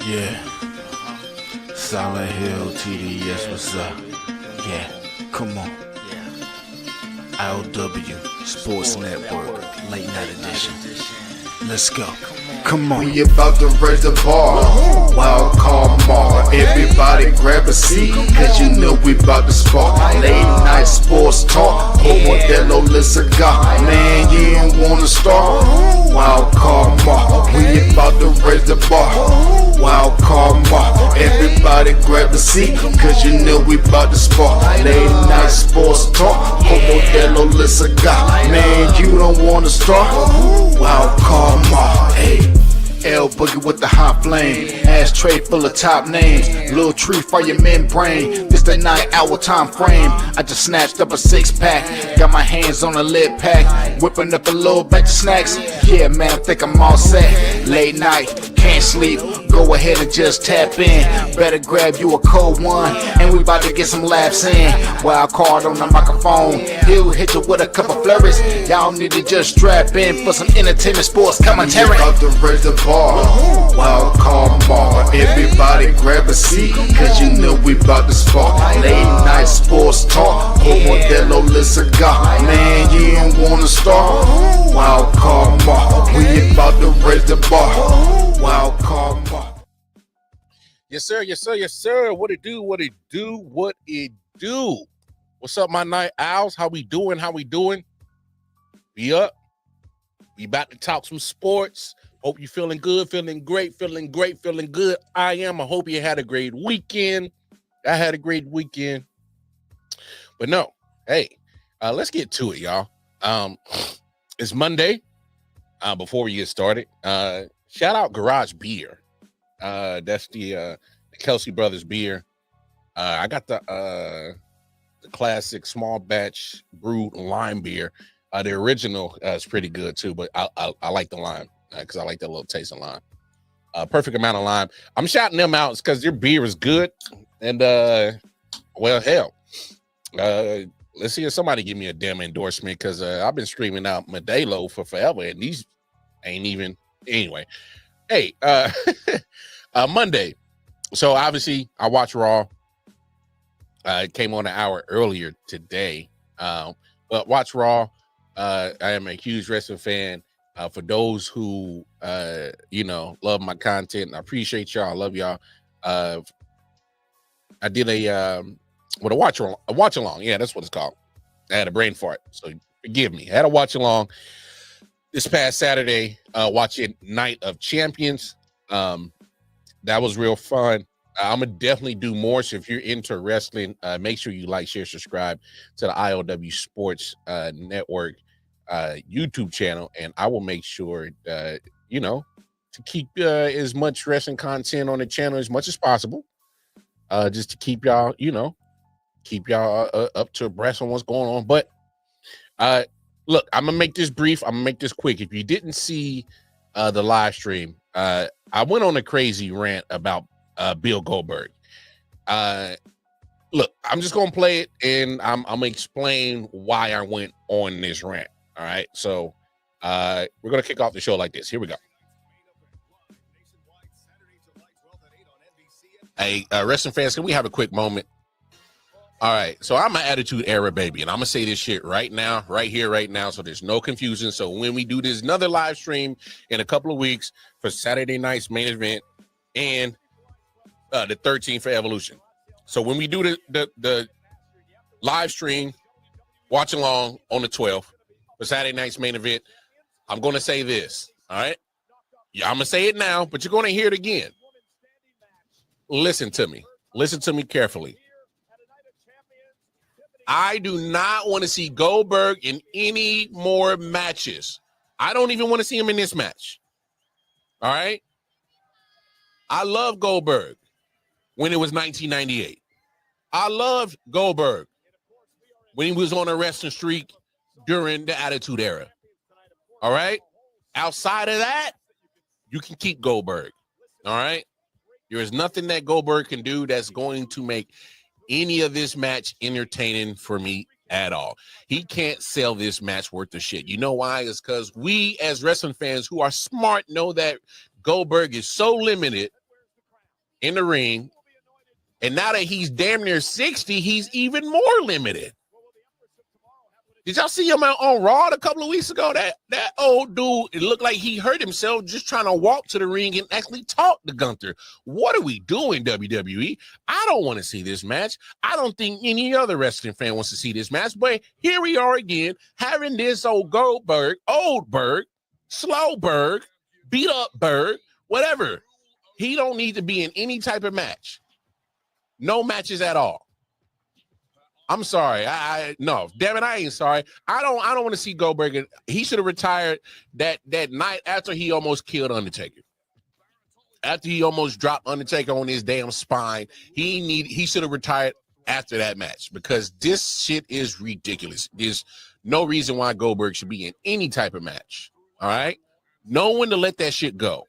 Yeah. Silent Hill TDS, what's up? Yeah, come on. I.O.W. Sports Network, late night edition. Let's go. Come on. We about to raise the bar. Wild card mark. Everybody grab a seat, cause you know we about to spark. Late night sports talk. Modelo Le Cigar. Man, you don't wanna start. Wild card mark. We about to raise the bar. Wild card mark. Everybody grab a seat, cause you know we about to spark. Late night sports talk. Modelo Le Cigar. Man, you don't wanna start. Wild card mark. Hey. L Boogie with the hot flame, ashtray full of top names, little tree for your membrane. This the 9-hour time frame. I just snatched up a 6-pack, got my hands on a lid pack, whipping up a little batch of snacks. Yeah, man, I think I'm all set. Late night, can't sleep. Go ahead and just tap in. Better grab you a cold one, and we about to get some laps in. Wild card on the microphone, he'll hit you with a couple flurries. Y'all need to just strap in for some entertainment sports commentary. About to raise the bar. Wild card bar. Everybody grab a seat, cause you know we about to spark. Late night sports talk. Modelo Le Cigar. Man, you don't wanna start. Wild card bar. We about to raise the bar. Wild card bar. Yes, sir. Yes, sir. Yes, sir. What it do? What it do? What it do? What's up, my night owls? How we doing? How we doing? We up. We about to talk some sports. Hope you feeling good, feeling great, feeling great, feeling good. I am. I hope you had a great weekend. I had a great weekend. But no, hey, let's get to it, y'all. It's Monday. Before we get started, shout out Garage Beer. That's the Kelsey Brothers beer. I got the classic small batch brewed lime beer. The original is pretty good too, but I like the lime because I like that little taste of lime. Perfect amount of lime. I'm shouting them out because their beer is good. And well, hell, let's see if somebody give me a damn endorsement because I've been screaming out Modelo for forever, and these ain't even. Anyway, hey, Monday. So obviously I watched Raw. It came on an hour earlier today. But watch Raw. I am a huge wrestling fan. For those who love my content, I appreciate y'all. I love y'all. I did a watch along. Yeah, that's what it's called. I had a brain fart, so forgive me. I had a watch along this past Saturday, watching Night of Champions. That was real fun. I'm gonna definitely do more. So if you're into wrestling, make sure you like, share, subscribe to the I.O.W. Sports Network YouTube channel, and I will make sure to keep as much wrestling content on the channel as much as possible, just to keep y'all up to abreast on what's going on. But look, I'm gonna make this brief. I'm gonna make this quick. If you didn't see the live stream, I went on a crazy rant about Bill Goldberg. Look, I'm just gonna play it, and I'm gonna explain why I went on this rant. All right, so we're gonna kick off the show like this. Here we go. Hey, wrestling fans, can we have a quick moment? All right, so I'm an Attitude Era baby, and I'm gonna say this shit right now, right here, right now, so there's no confusion. So when we do this another live stream in a couple of weeks for Saturday night's main event and the 13th for Evolution. So when we do the live stream, watch along on the 12th for Saturday night's main event, I'm going to say this, all right? Yeah, I'm going to say it now, but you're going to hear it again. Listen to me. Listen to me carefully. I do not want to see Goldberg in any more matches. I don't even want to see him in this match. All right? I love Goldberg when it was 1998. I loved Goldberg when he was on a wrestling streak during the Attitude Era. All right? Outside of that, you can keep Goldberg. All right? There is nothing that Goldberg can do that's going to make any of this match entertaining for me at all. He can't sell this match worth of shit. You know why? It's because we as wrestling fans who are smart know that Goldberg is so limited in the ring. And now that he's damn near 60, he's even more limited. Did y'all see him on Raw a couple of weeks ago? That old dude, it looked like he hurt himself just trying to walk to the ring and actually talk to Gunther. What are we doing, WWE? I don't want to see this match. I don't think any other wrestling fan wants to see this match. But here we are again, having this old Goldberg, Slowberg, beat up Berg, whatever. He don't need to be in any type of match. No matches at all. I'm sorry. No, damn it, I ain't sorry. I don't want to see Goldberg. He should have retired that night after he almost killed Undertaker. After he almost dropped Undertaker on his damn spine, he should have retired after that match because this shit is ridiculous. There's no reason why Goldberg should be in any type of match. All right? Know when to let that shit go.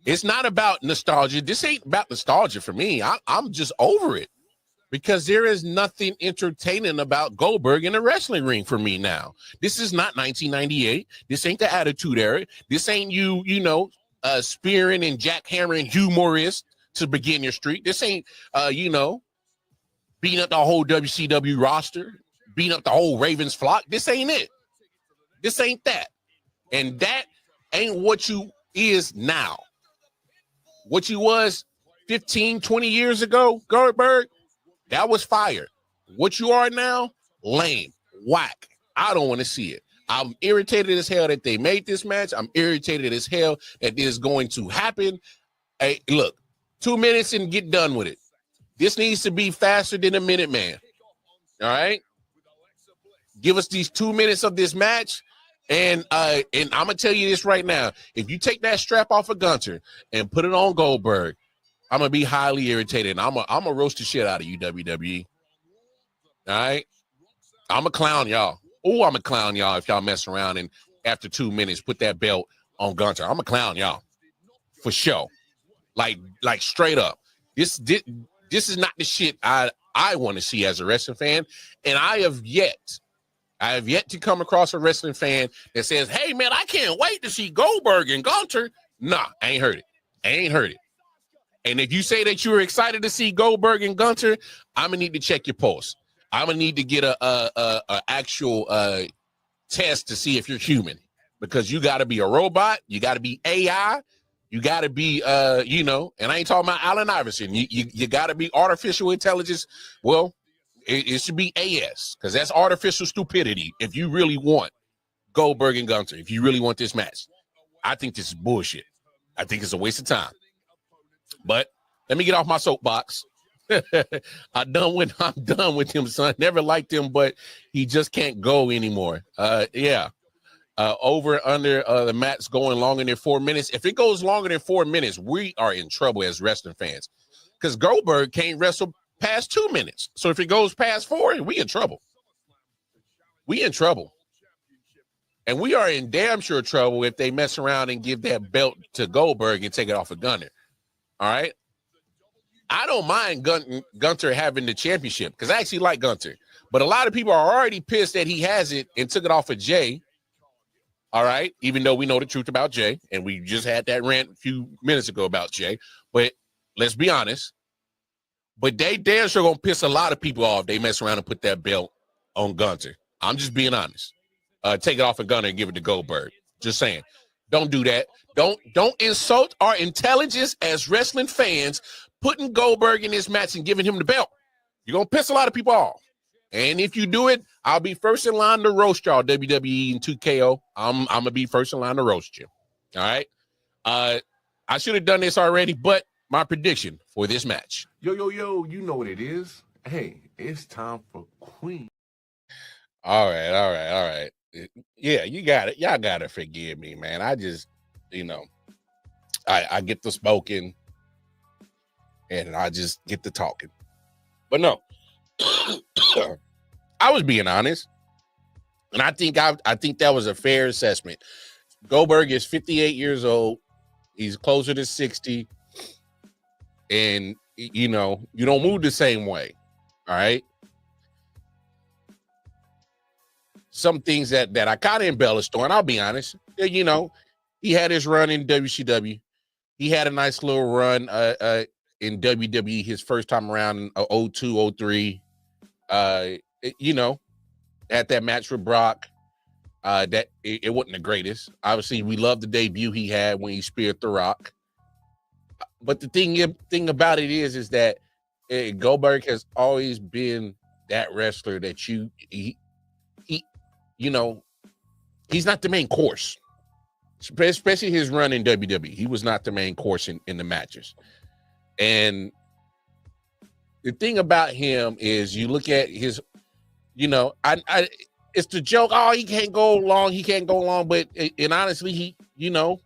It's not about nostalgia. This ain't about nostalgia for me. I'm just over it. Because there is nothing entertaining about Goldberg in the wrestling ring for me now. This is not 1998. This ain't the Attitude Era. This ain't spearing and jackhammering Hugh Morris to begin your streak. This ain't, beating up the whole WCW roster, beating up the whole Ravens flock. This ain't it. This ain't that. And that ain't what you is now. What you was 15, 20 years ago, Goldberg, that was fire. What you are now, lame, whack. I don't want to see it. I'm irritated as hell that they made this match. I'm irritated as hell that this is going to happen. Hey, look, 2 minutes and get done with it. This needs to be faster than a Minute Man. All right? Give us these 2 minutes of this match. And I'm going to tell you this right now. If you take that strap off of Gunther and put it on Goldberg, I'm going to be highly irritated. I'm going to roast the shit out of you, WWE. All right? I'm going to clown y'all. Oh, I'm going to clown y'all if y'all mess around and after 2 minutes put that belt on Gunther. I'm going to clown y'all. For sure. Like straight up. This is not the shit I want to see as a wrestling fan. And I have yet to come across a wrestling fan that says, hey, man, I can't wait to see Goldberg and Gunther. Nah, I ain't heard it. And if you say that you're excited to see Goldberg and Gunther, I'm gonna need to check your pulse. I'm gonna need to get a actual test to see if you're human, because you got to be a robot, you got to be AI, you got to be and I ain't talking about Allen Iverson. You got to be artificial intelligence. Well, it should be AS, because that's artificial stupidity. If you really want Goldberg and Gunther, if you really want this match, I think this is bullshit. I think it's a waste of time. But let me get off my soapbox. I'm done with him, son. Never liked him, but he just can't go anymore. Over under the match going longer than 4 minutes. If it goes longer than 4 minutes, we are in trouble as wrestling fans, because Goldberg can't wrestle past 2 minutes. So if it goes past 4, we in trouble. And we are in damn sure trouble if they mess around and give that belt to Goldberg and take it off of Gunner. All right. I don't mind Gunther having the championship, because I actually like Gunther. But a lot of people are already pissed that he has it and took it off of Jay. All right. Even though we know the truth about Jay, and we just had that rant a few minutes ago about Jay. But let's be honest. But they damn sure going to piss a lot of people off. They mess around and put that belt on Gunther. I'm just being honest. Take it off of Gunner and give it to Goldberg. Just saying. Don't do that. Don't insult our intelligence as wrestling fans, putting Goldberg in this match and giving him the belt. You're going to piss a lot of people off. And if you do it, I'll be first in line to roast y'all, WWE and 2KO. I'm going to be first in line to roast you. All right? I should have done this already, but my prediction for this match. Yo, you know what it is. Hey, it's time for Queen. All right. Yeah, you got it. Y'all got to forgive me, man. I just, I get to smoking and I just get to talking. But no, I was being honest. And I think that was a fair assessment. Goldberg is 58 years old. He's closer to 60. And, you don't move the same way. All right. Some things that I kind of embellished on, I'll be honest. He had his run in WCW. He had a nice little run in WWE his first time around in 02, 03. You know, at that match with Brock, that it wasn't the greatest. Obviously, we love the debut he had when he speared The Rock. But the thing about it is that Goldberg has always been that wrestler that he you know, he's not the main course, especially his run in WWE. He was not the main course in the matches. And the thing about him is you look at his, you know, it's the joke, oh, he can't go long, but and honestly, he, you know,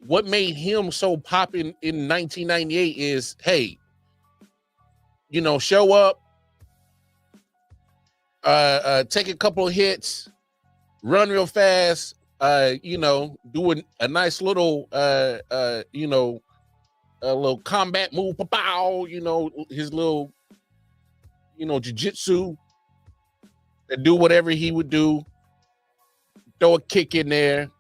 what made him so popping in 1998 is, hey, you know, show up, take a couple of hits, run real fast, you know, doing a nice little, you know, a little combat move, pow, you know, his little, you know, jiu-jitsu, and do whatever he would do, throw a kick in there,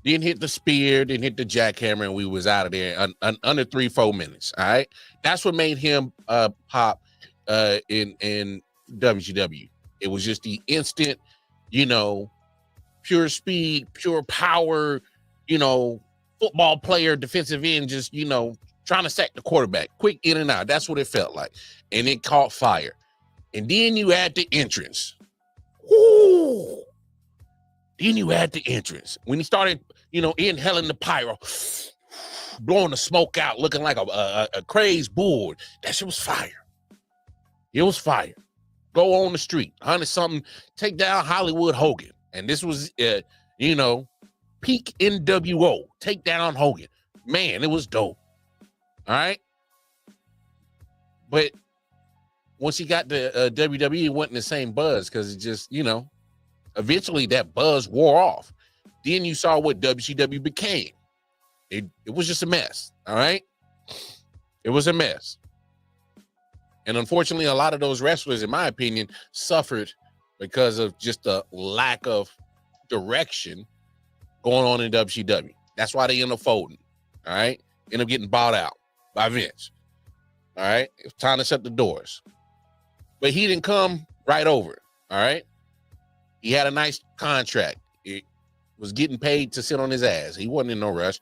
then hit the spear, then hit the jackhammer, and we was out of there under 3-4 minutes. All right, that's what made him pop in WCW. It was just the instant, you know, pure speed, pure power, you know, football player, defensive end, just, you know, trying to sack the quarterback, quick in and out. That's what it felt like, and it caught fire. And then you add the entrance. Woo! Then you add the entrance. When he started, you know, inhaling the pyro, blowing the smoke out, looking like a crazed bull. That shit was fire. It was fire. Go on the street, 100-something, take down Hollywood Hogan. And this was, you know, peak NWO. Take down Hogan. Man, it was dope. All right? But once he got to WWE, it wasn't the same buzz because it just, you know, eventually that buzz wore off. Then you saw what WCW became. It was just a mess, all right? It was a mess. And unfortunately, a lot of those wrestlers, in my opinion, suffered because of just the lack of direction going on in WCW. That's why they end up folding, all right? End up getting bought out by Vince, all right? It's time to shut the doors. But he didn't come right over, all right? He had a nice contract. It was getting paid to sit on his ass. He wasn't in no rush.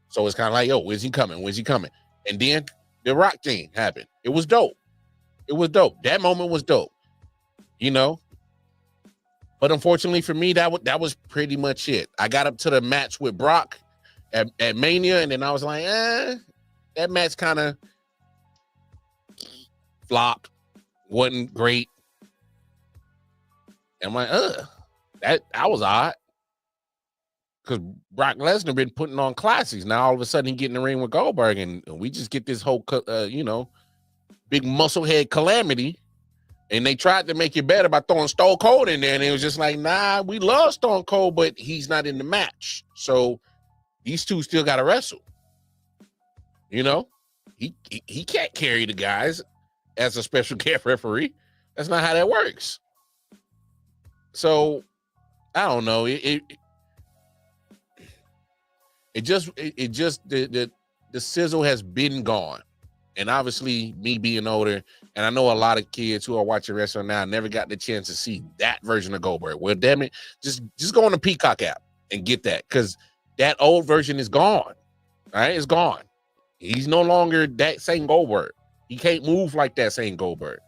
So it's kind of like, yo, when's he coming? When's he coming? And then the Rock thing happened. It was dope. It was dope. That moment was dope, you know? But unfortunately for me, that was pretty much it. I got up to the match with Brock at Mania, and then I was like, that match kind of flopped. Wasn't great. And I'm like, that was odd. Because Brock Lesnar been putting on classics. Now all of a sudden he get in the ring with Goldberg, and we just get this whole, you know, big musclehead calamity. And they tried to make it better by throwing Stone Cold in there, and it was just like, nah, we love Stone Cold, but he's not in the match. So these two still got to wrestle. You know, he can't carry the guys as a special guest referee. That's not how that works. So I don't know. It just the sizzle has been gone. And obviously me being older, and I know a lot of kids who are watching wrestling now never got the chance to see that version of Goldberg. Well, damn it, just go on the Peacock app and get that, because that old version is gone. All right, it's gone. He's no longer that same Goldberg. He can't move like that same Goldberg.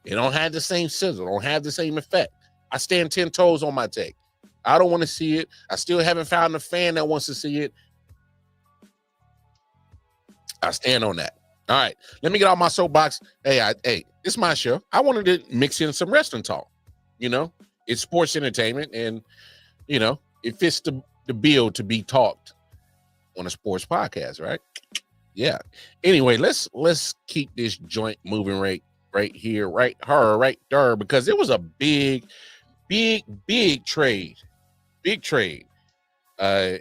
It don't have the same sizzle, don't have the same effect. I stand 10 toes on my take. I don't want to see it. I still haven't found a fan that wants to see it. I stand on that. All right, let me get out my soapbox. Hey, it's my show. I wanted to mix in some wrestling talk. You know, it's sports entertainment, and you know, it fits the bill to be talked on a sports podcast, right? Yeah. Anyway, let's keep this joint moving right here, right there, because it was a big trade, in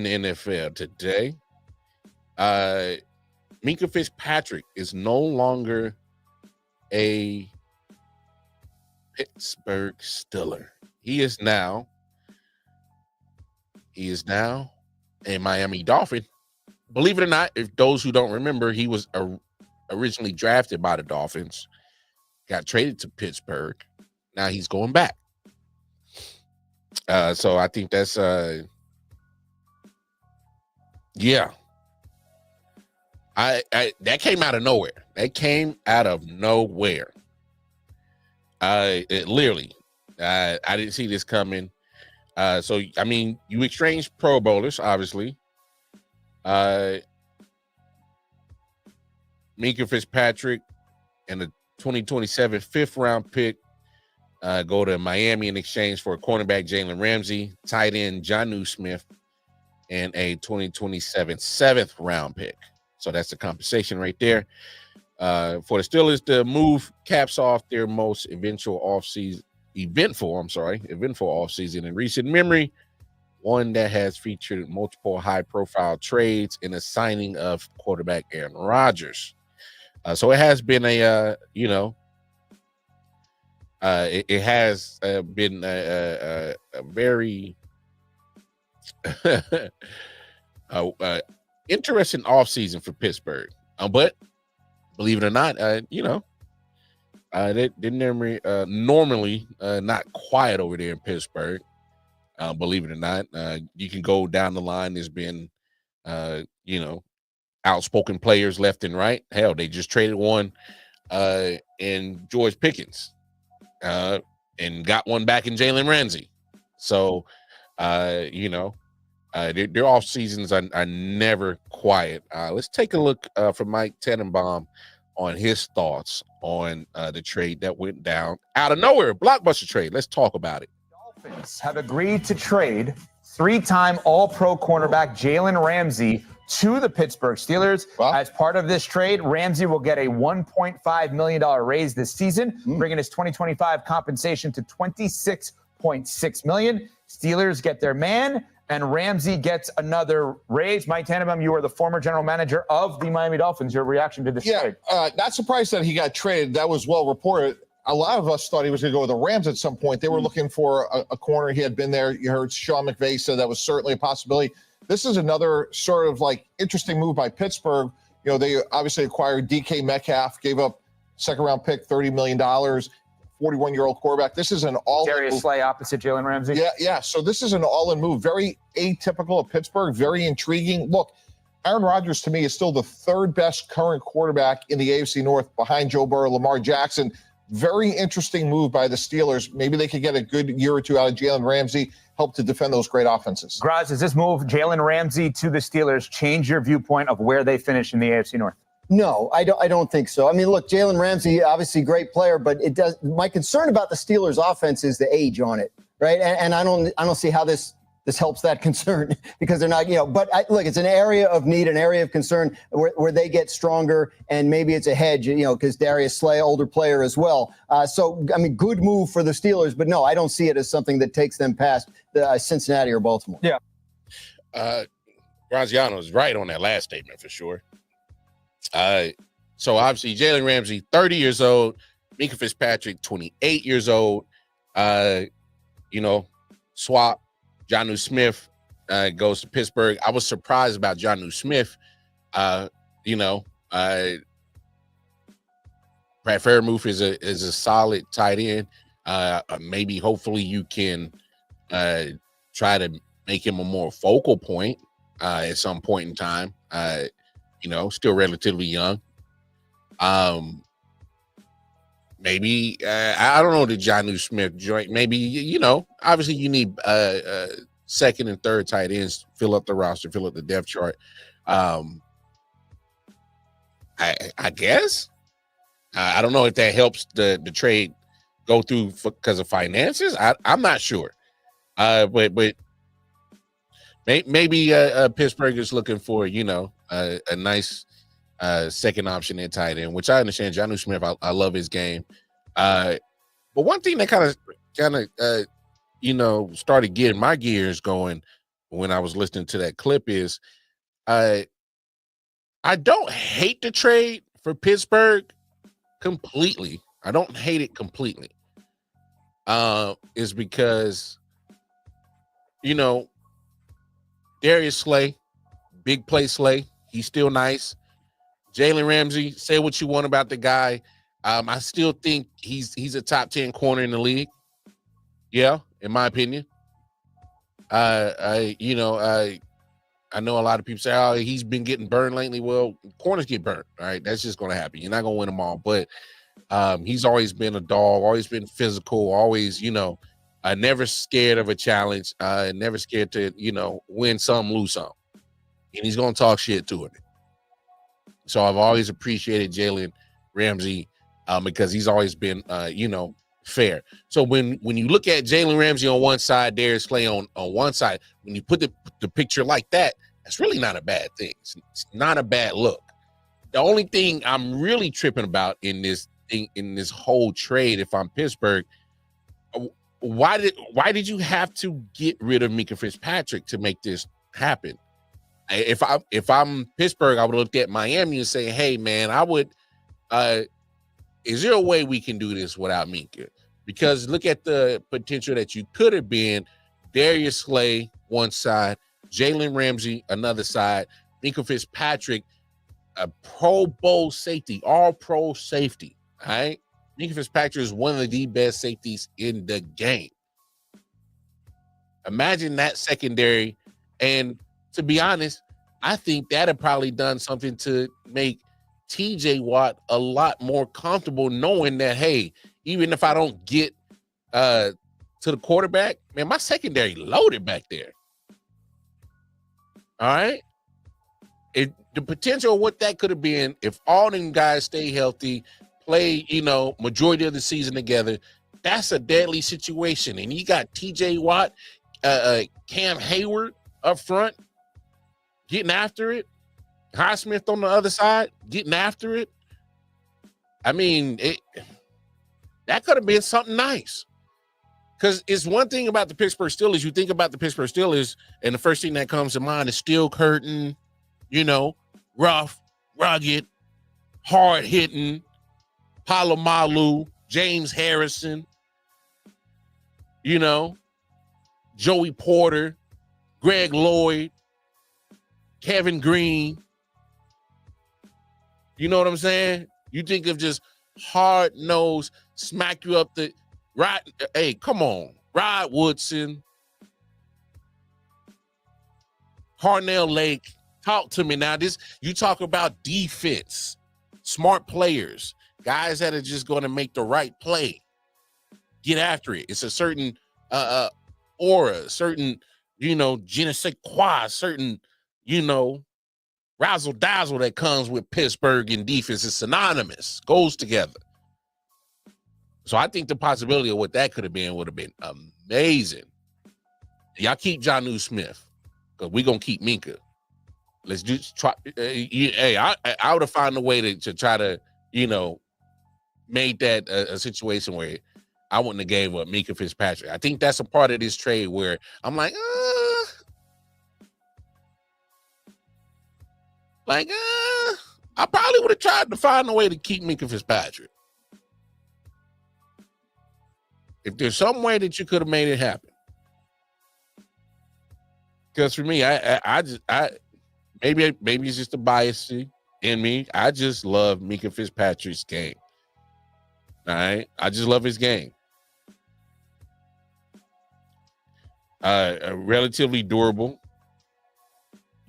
the NFL today. Minka Fitzpatrick is no longer a Pittsburgh Steeler. He is now a Miami Dolphin. believe it or not, if those who don't remember, he was originally drafted by the Dolphins, got traded to Pittsburgh. Now he's going back. So I think that's yeah. I that came out of nowhere. That came out of nowhere. It literally, I didn't see this coming. So I mean, you exchanged Pro Bowlers, obviously. Minka Fitzpatrick and the 2027 5th-round pick go to Miami in exchange for cornerback Jalen Ramsey, tight end Jonnu Smith, and a 2027 7th-round pick. So that's the compensation right there. For the Steelers, the move caps off their most eventful offseason in recent memory, one that has featured multiple high-profile trades and a signing of quarterback Aaron Rodgers. So it has been a it has been a very interesting offseason for Pittsburgh. But believe it or not, they normally not quiet over there in Pittsburgh. Believe it or not, you can go down the line. There's been, outspoken players left and right. Hell, they just traded one in George Pickens and got one back in Jalen Ramsey. So, their off seasons are never quiet. Let's take a look from Mike Tannenbaum on his thoughts on the trade that went down out of nowhere, blockbuster trade. Let's talk about it. Dolphins have agreed to trade 3-time All-Pro cornerback Jalen Ramsey to the Pittsburgh Steelers. Wow. As part of this trade, Ramsey will get a $1.5 million raise this season, bringing his 2025 compensation to $26.6 million. Steelers get their man, and Ramsey gets another raise. Mike Tannenbaum, you are the former general manager of the Miami Dolphins. Your reaction to this trade? Not surprised that he got traded. That was well reported. A lot of us thought he was going to go with the Rams at some point. They were looking for a corner. He had been there. You heard Sean McVay say that was certainly a possibility. This is another sort of like interesting move by Pittsburgh. They obviously acquired DK Metcalf, gave up second-round pick, $30 million, 41-year-old quarterback. This is an all-in Darius Slay opposite Jalen Ramsey. Yeah. So this is an all-in move. Very atypical of Pittsburgh, very intriguing. Look, Aaron Rodgers, to me, is still the third best current quarterback in the AFC North behind Joe Burrow, Lamar Jackson. Very interesting move by the Steelers. Maybe they could get a good year or two out of Jalen Ramsey, help to defend those great offenses. Graz, does this move Jalen Ramsey to the Steelers change your viewpoint of where they finish in the AFC North? No, I don't think so. I mean, look, Jalen Ramsey, obviously great player, but it does. My concern about the Steelers' offense is the age on it, right? And I don't see how this helps that concern because they're not, But look, it's an area of need, an area of concern where they get stronger, and maybe it's a hedge, because Darius Slay, older player as well. So I mean, good move for the Steelers, but no, I don't see it as something that takes them past Cincinnati or Baltimore. Yeah. Graziano is right on that last statement for sure. So obviously Jalen Ramsey, 30 years old, Minka Fitzpatrick, 28 years old. Swap. Jonnu Smith goes to Pittsburgh. I was surprised about Jonnu Smith. Brad Freiermuth is a solid tight end. Maybe hopefully you can try to make him a more focal point at some point in time. Still relatively young. Maybe I don't know the Jonnu Smith joint. Maybe obviously you need second and third tight ends, fill up the roster, fill up the depth chart. I guess I don't know if that helps the trade go through because of finances. I'm not sure. But maybe Pittsburgh is looking for a nice second option in tight end, which I understand. Jonnu Smith, I love his game. But one thing that kind of started getting my gears going when I was listening to that clip is I don't hate the trade for Pittsburgh completely. I don't hate it completely. Is because Darius Slay, big play Slay, He's still nice. Jalen Ramsey, say what you want about the guy. I still think he's a top 10 corner in the league. Yeah, in my opinion. I know a lot of people say, oh, he's been getting burned lately. Well, corners get burned. All right, that's just going to happen. You're not going to win them all. But he's always been a dog, always been physical, always, never scared of a challenge, never scared to, win some, lose some. And he's going to talk shit to it. So I've always appreciated Jalen Ramsey because he's always been, fair. So when you look at Jalen Ramsey on one side, Darius Slay on one side, when you put the picture like that, that's really not a bad thing. It's not a bad look. The only thing I'm really tripping about in this whole trade, if I'm Pittsburgh, why did you have to get rid of Minkah Fitzpatrick to make this happen? If I'm Pittsburgh, I would have looked at Miami and say, hey man, I would is there a way we can do this without Minkah? Because look at the potential that you could have been. Darius Slay, one side, Jalen Ramsey, another side, Minkah Fitzpatrick, a Pro Bowl safety, all pro safety. All right. Minkah Fitzpatrick is one of the best safeties in the game. Imagine that secondary. And to be honest, I think that had probably done something to make TJ Watt a lot more comfortable knowing that, hey, even if I don't get to the quarterback, man, my secondary loaded back there. All right. The potential of what that could have been if all them guys stay healthy, play, majority of the season together, that's a deadly situation. And you got TJ Watt, Cam Hayward up front, getting after it. Highsmith on the other side, getting after it. I mean, that could have been something nice. Because it's one thing about the Pittsburgh Steelers. You think about the Pittsburgh Steelers, and the first thing that comes to mind is steel curtain, rough, rugged, hard-hitting, Palomalu, James Harrison, Joey Porter, Greg Lloyd, Kevin Green. You know what I'm saying? You think of just hard-nosed, smack you up the right. Hey, come on. Rod Woodson, Harnell Lake. Talk to me now. You talk about defense, smart players, guys that are just going to make the right play. Get after it. It's a certain aura, certain, je ne sais quoi, certain, razzle dazzle that comes with Pittsburgh and defense is synonymous, goes together. So I think the possibility of what that could have been would have been amazing. Y'all keep Jonnu Smith because we're going to keep Minkah. Let's just try. I would have found a way to try to, make that a situation where I wouldn't have gave up Minkah Fitzpatrick. I think that's a part of this trade where I'm like, I probably would have tried to find a way to keep Minkah Fitzpatrick. If there's some way that you could have made it happen. Because for me, maybe it's just a bias in me. I just love Minkah Fitzpatrick's game. All right. I just love his game. Relatively durable.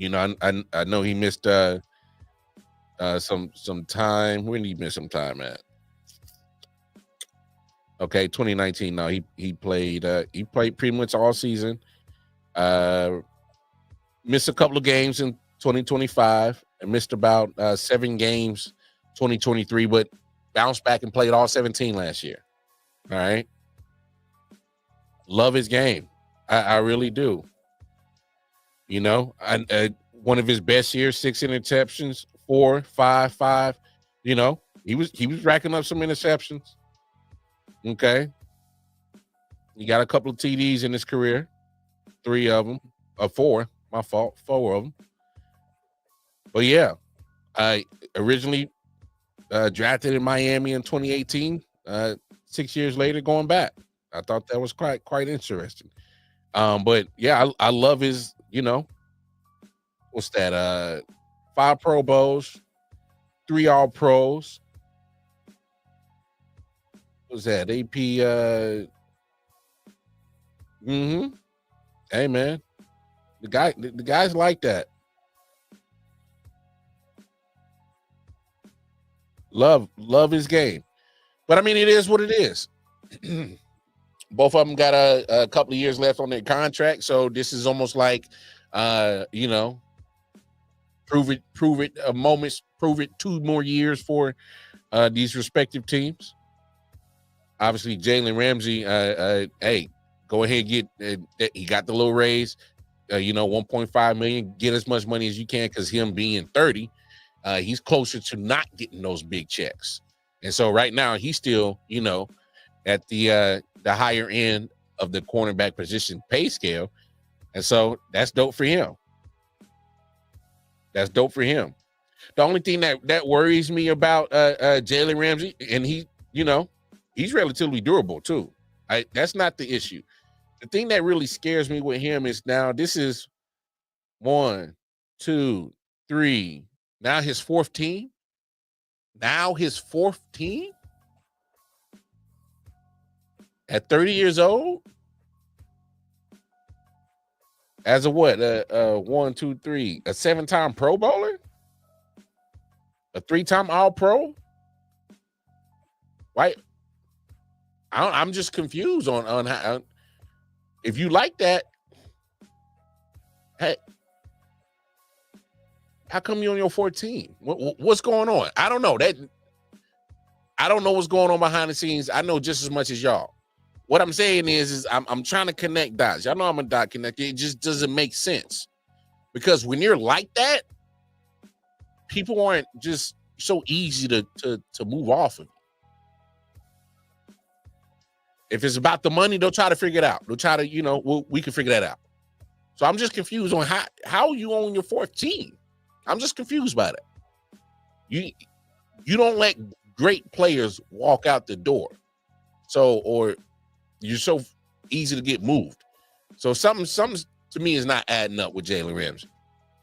I know he missed some time. When did he miss some time at? Okay, 2019. No, he played pretty much all season. Missed a couple of games in 2025 and missed about 7 games 2023, but bounced back and played all 17 last year. All right. Love his game. I really do. One of his best years, 6 interceptions, 4, 5, 5. He was racking up some interceptions. Okay. He got a couple of TDs in his career. 3 of them. 4. My fault. 4 of them. But yeah, I originally drafted in Miami in 2018. 6 years later, going back. I thought that was quite interesting. But yeah, I love his, what's that? 5 Pro Bowls, 3 All Pros. What was that? AP. Hey man, the guys like that. Love his game. But I mean, it is what it is. Both of them got a couple of years left on their contract, so this is almost like, you know, prove it. Moments, prove it. 2 more years for these respective teams. Obviously, Jalen Ramsey, hey, go ahead and get. He got the little raise, you know, 1.5 million. Get as much money as you can, because him being 30, he's closer to not getting those big checks. And so right now he's still, you know, at the higher end of the cornerback position pay scale. And so that's dope for him. That's dope for him. The only thing that worries me about Jalen Ramsey, and he, you know, he's relatively durable too. That's not the issue. The thing that really scares me with him is now this is 1, 2, 3. Now his 4th team. Now his 4th team at 30 years old. As a what? 1, 2, 3. A 7-time Pro Bowler? A 3-time All-Pro? Why? I'm just confused on how. If you like that, hey, how come you're on your 14? What's going on? I don't know. I don't know what's going on behind the scenes. I know just as much as y'all. What I'm saying is I'm trying to connect dots. Y'all know I'm a dot connector. It just doesn't make sense. Because when you're like that, people aren't just so easy to move off of. If it's about the money, they'll try to figure it out. They'll try to, you know, we can figure that out. So I'm just confused on how you own your 4th team. I'm just confused by that. You don't let great players walk out the door. So, or you're so easy to get moved. So something to me is not adding up with Jalen Ramsey.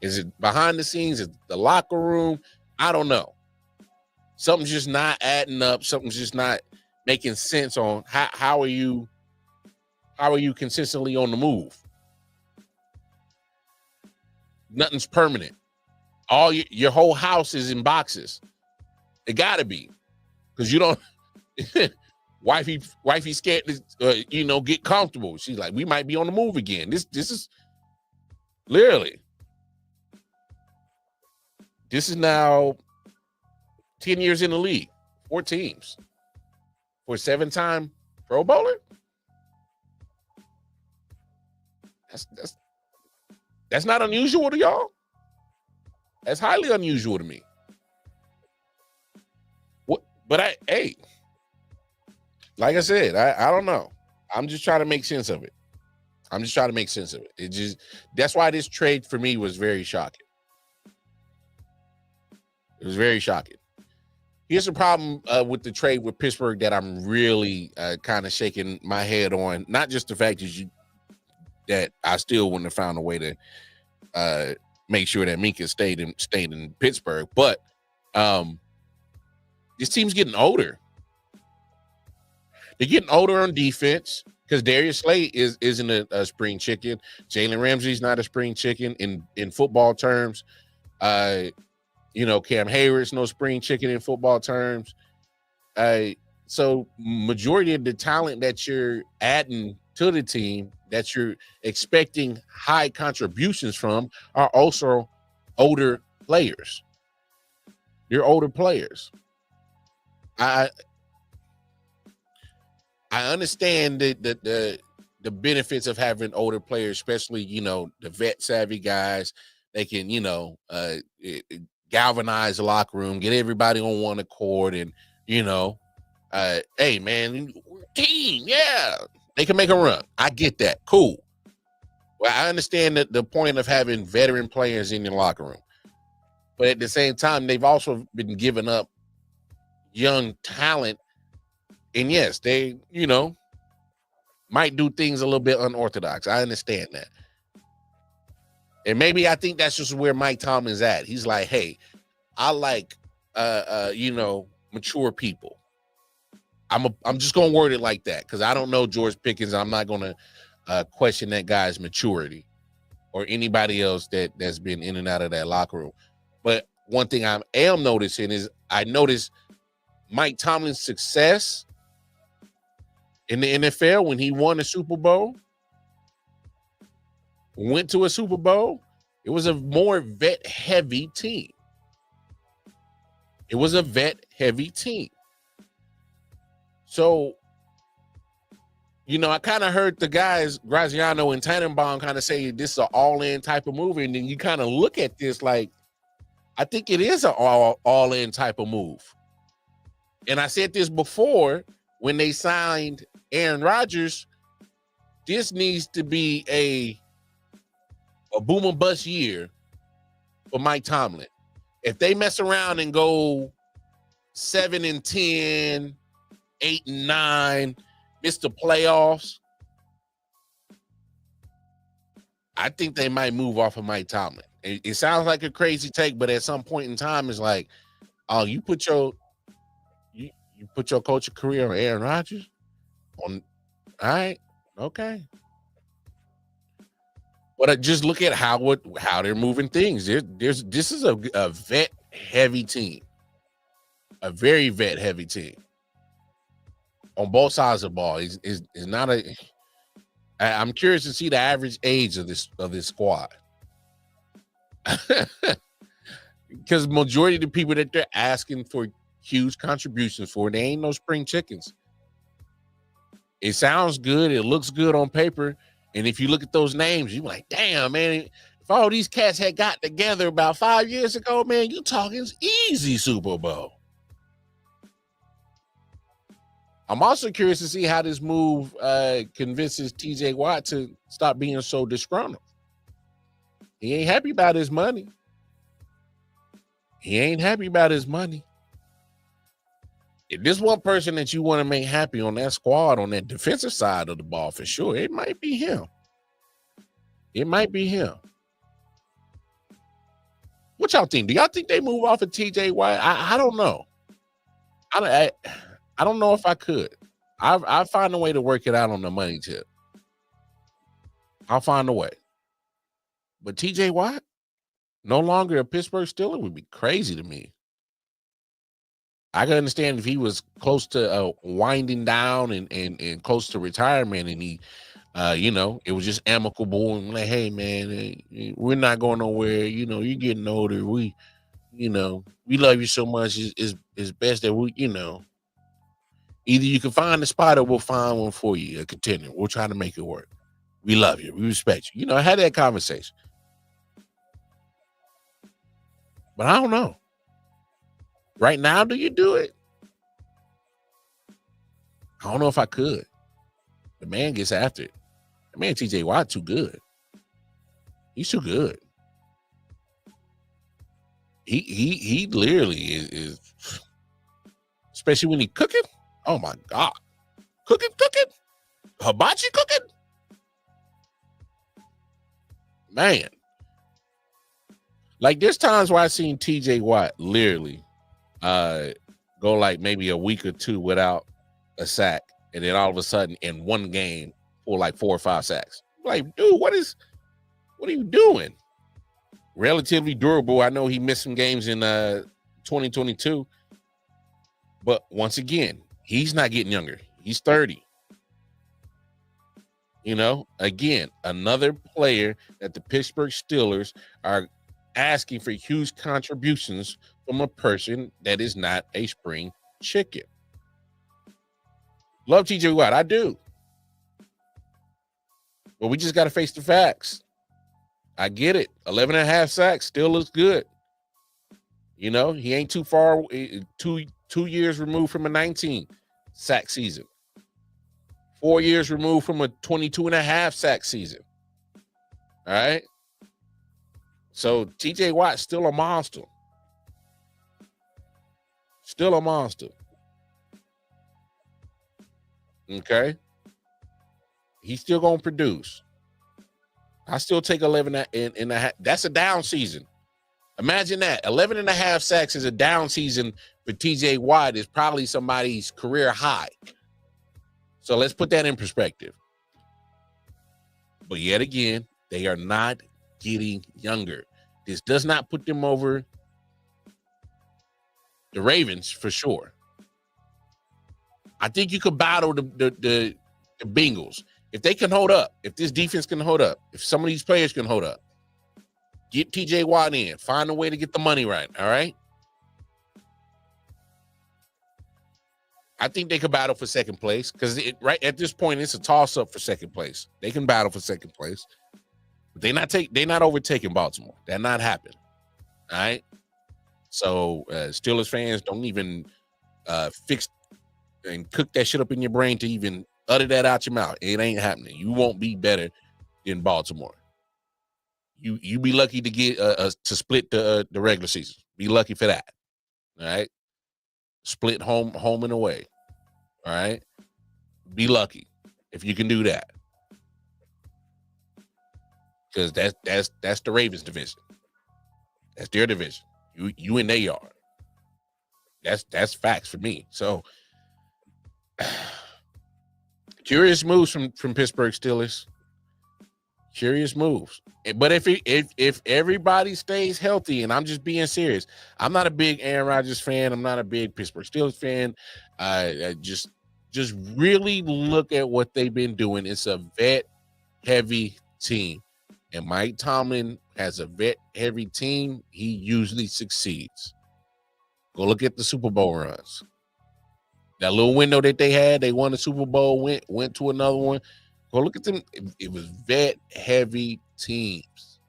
Is it behind the scenes? Is it the locker room? I don't know. Something's just not adding up. Something's just not making sense on how are you consistently on the move? Nothing's permanent. All your whole house is in boxes. It gotta be, because you don't. wifey scared to you know, get comfortable. She's like, we might be on the move again. This is literally. This is now 10 years in the league, 4 teams for a 7-time Pro Bowler. That's not unusual to y'all. That's highly unusual to me. What? But hey, like I said, I don't know. I'm just trying to make sense of it. That's why this trade for me was very shocking. It was very shocking. Here's the problem with the trade with Pittsburgh that I'm really kind of shaking my head on. Not just the fact that I still wouldn't have found a way to make sure that Minka stayed in Pittsburgh, but this team's getting older. They're getting older on defense, because Darius Slay isn't a spring chicken. Jalen Ramsey's not a spring chicken in football terms. You know, Cam Hayward's no spring chicken in football terms. So majority of the talent that you're adding to the team, that you're expecting high contributions from, are also older players. They're older players. I understand the benefits of having older players, especially, you know, the vet savvy guys. They can, you know, galvanize the locker room, get everybody on one accord, and, you know, hey man, team, yeah, they can make a run. I get that. Cool. Well, I understand that the point of having veteran players in your locker room, but at the same time, they've also been giving up young talent. And yes, they, you know, might do things a little bit unorthodox. I understand that. And maybe I think that's just where Mike Tomlin's at. He's like, hey, I like mature people. I'm just gonna word it like that because I don't know George Pickens. I'm not gonna question that guy's maturity or anybody else that's been in and out of that locker room. But one thing I am noticing is I noticed Mike Tomlin's success in the NFL when he won the Super Bowl, went to a Super Bowl. It was a more vet-heavy team. It was a vet-heavy team. So, I kind of heard the guys, Graziano and Tannenbaum, kind of say this is an all-in type of move. And then you kind of look at this like, I think it is an all-in type of move. And I said this before, when they signed Aaron Rodgers, this needs to be a boom and bust year for Mike Tomlin. If they mess around and go 7-10, 8-9, miss the playoffs, I think they might move off of Mike Tomlin. It sounds like a crazy take, but at some point in time, it's like, oh, you put your coaching career on Aaron Rodgers? All right, okay. But just look at how they're moving things. This is a vet heavy team, a very vet heavy team on both sides of the ball. Is not a. I'm curious to see the average age of this squad, because majority of the people that they're asking for huge contributions for, they ain't no spring chickens. It sounds good. It looks good on paper. And if you look at those names, you're like, damn, man, if all these cats had got together about 5 years ago, man, you talking easy Super Bowl. I'm also curious to see how this move convinces TJ Watt to stop being so disgruntled. He ain't happy about his money. If there's one person that you want to make happy on that squad, on that defensive side of the ball, for sure, it might be him. What y'all think? Do y'all think they move off of TJ Watt? I don't know. I don't know if I could. I find a way to work it out on the money tip. I'll find a way. But TJ Watt, no longer a Pittsburgh Steeler, would be crazy to me. I can understand if he was close to winding down and close to retirement, and he, it was just amicable and like, hey man, we're not going nowhere. You're getting older. We love you so much. It's best that we, either you can find a spot or we'll find one for you, a contender. We'll try to make it work. We love you. We respect you. I had that conversation, but I don't know. Right now, do you do it? I don't know if I could. The man gets after it. The man TJ Watt too good. He's too good. He literally is, especially when he cooking. Oh my God. Cooking. Hibachi cooking. Man. Like there's times where I've seen TJ Watt literally go like maybe a week or two without a sack, and then all of a sudden in one game pull like 4 or 5 sacks. Like, dude, what are you doing? Relatively durable. I know he missed some games in 2022, but once again, he's not getting younger. He's 30. Again, another player that the Pittsburgh Steelers are asking for huge contributions from a person that is not a spring chicken. Love TJ Watt, I do. But we just got to face the facts. I get it. 11.5 sacks still looks good. He ain't too far, 2 years removed from a 19 sack season. 4 years removed from a 22.5 sack season. All right. So TJ Watt's still a monster. Still a monster. Okay. He's still going to produce. I still take 11 and a half. That's a down season. Imagine that. 11 and a half sacks is a down season for TJ Watt. Is probably somebody's career high. So let's put that in perspective. But yet again, they are not getting younger. This does not put them over the Ravens for sure. I think you could battle the Bengals. If they can hold up, if this defense can hold up, if some of these players can hold up, get TJ Watt in, find a way to get the money right, all right? I think they could battle for second place because right at this point, it's a toss-up for second place. They can battle for second place. But they're not overtaking Baltimore. They're not happening. All right. So Steelers fans, don't even fix and cook that shit up in your brain to even utter that out your mouth. It ain't happening. You won't be better than Baltimore. You be lucky to get to split the regular season. Be lucky for that. All right. Split home and away. All right. Be lucky if you can do that. Because that's the Ravens division. That's their division. You in their yard. That's facts for me. So curious moves from Pittsburgh Steelers. Curious moves. But if everybody stays healthy, and I'm just being serious, I'm not a big Aaron Rodgers fan. I'm not a big Pittsburgh Steelers fan. I just really look at what they've been doing. It's a vet-heavy team. And Mike Tomlin has a vet-heavy team. He usually succeeds. Go look at the Super Bowl runs. That little window that they had, they won the Super Bowl, went to another one. Go look at them. It was vet-heavy teams.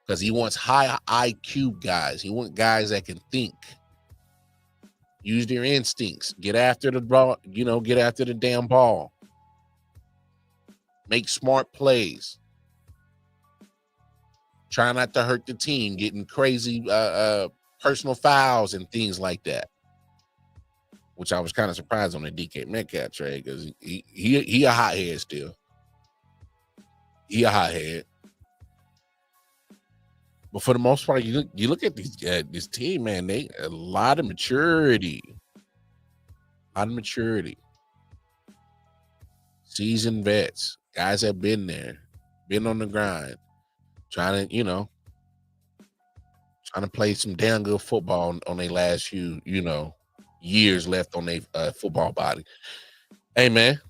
Because he wants high IQ guys. He wants guys that can think. Use their instincts. Get after the ball, get after the damn ball. Make smart plays. Try not to hurt the team, getting crazy personal fouls and things like that. Which I was kind of surprised on the DK Metcalf trade because he a hothead still. He a hothead. But for the most part, you look at this team, man. They a lot of maturity. Seasoned vets, guys have been there, been on the grind, trying to play some damn good football on their last few, years left on their football body. Hey man,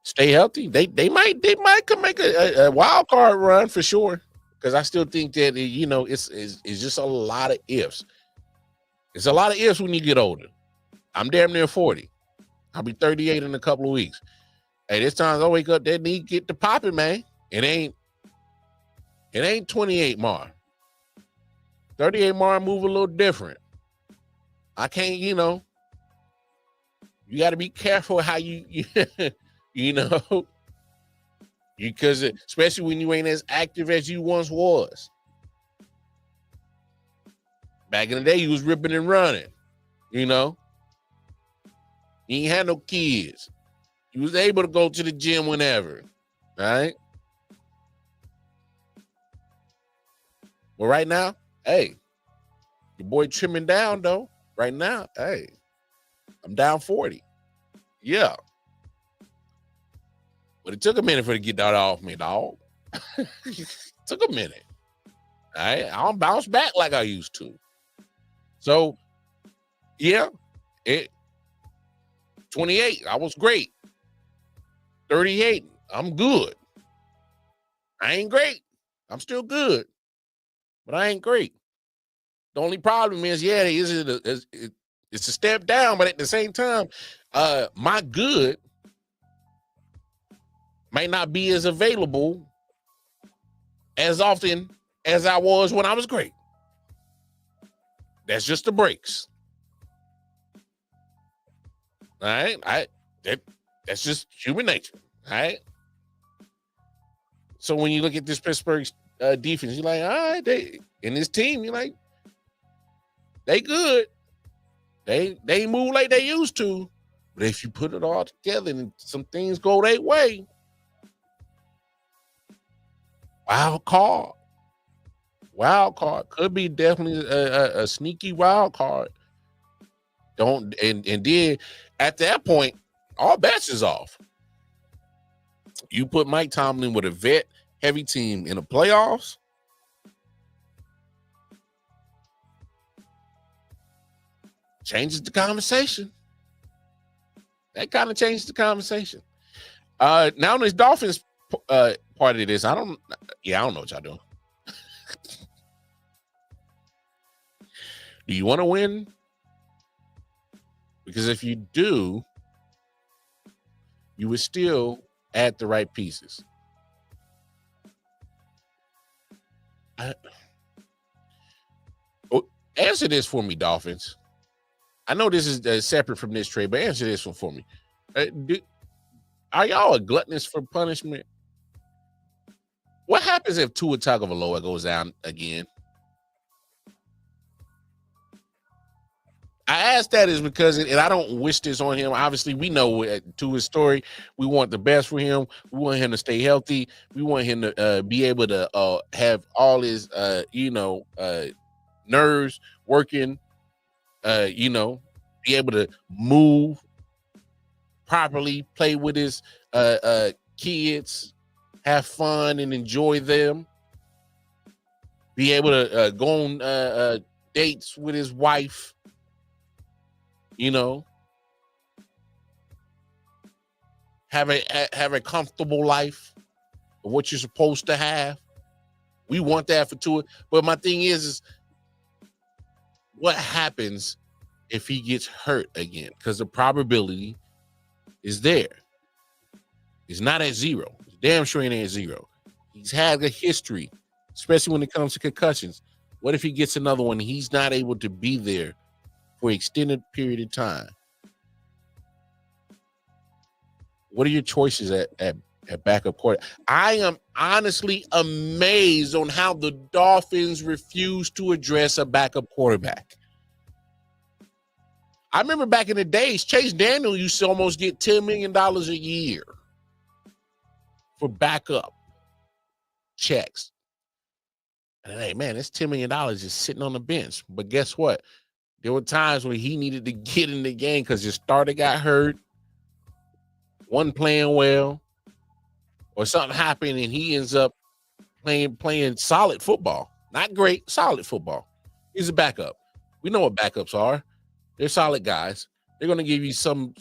stay healthy. They might come make a wild card run for sure. Because I still think that it's just a lot of ifs. It's a lot of ifs when you get older. I'm damn near 40. I'll be 38 in a couple of weeks. Hey, this time I wake up, that knee get to popping, man. It ain't 28 Mar. 38 Mar move a little different. I can't, you got to be careful how because especially when you ain't as active as you once was. Back in the day, you was ripping and running, You ain't had no kids. You was able to go to the gym whenever, right? Well, right now, hey, your boy trimming down, though. Right now, hey, I'm down 40. Yeah. But it took a minute for it to get that off me, dog. Took a minute. All right. I don't bounce back like I used to. So, yeah, 28, I was great. 38, I'm good. I ain't great. I'm still good. But I ain't great. The only problem is, it's a step down, but at the same time, my good might not be as available as often as I was when I was great. That's just the breaks. All right. That's just human nature. All right. So when you look at this Pittsburgh defense, you're like, all right, in this team, you're like, they good. They move like they used to. But if you put it all together and some things go their way, Wild card. Wild card. Could be definitely a sneaky wild card. And then at that point, all bets is off. You put Mike Tomlin with a vet heavy team in the playoffs. Changes the conversation. That kind of changes the conversation. Now this Dolphins part of this, I don't know what y'all doing. Do you want to win? Because if you do, you would still add the right pieces. Answer this for me, Dolphins. I know this is separate from this trade, but answer this one for me. Are y'all a gluttonous for punishment? What happens if Tua Tagovailoa goes down again? I ask that is because, and I don't wish this on him. Obviously, we know to his story, we want the best for him. We want him to stay healthy. We want him to be able to have all his, nerves working. Be able to move properly, play with his kids, have fun and enjoy them. Be able to go on dates with his wife. Have a comfortable life of what you're supposed to have. We want that for Tua. But my thing is what happens if he gets hurt again? Because the probability is there. It's not at zero. It's damn sure ain't at zero. He's had a history, especially when it comes to concussions. What if he gets another one and he's not able to be there for an extended period of time? What are your choices at backup quarterback? I am honestly amazed on how the Dolphins refuse to address a backup quarterback. I remember back in the days, Chase Daniel used to almost get $10 million a year for backup checks. And hey, man, that's $10 million just sitting on the bench. But guess what? There were times when he needed to get in the game because his starter got hurt, wasn't playing well, or something happened and he ends up playing solid football. Not great, solid football. He's a backup. We know what backups are. They're solid guys. They're going to give you some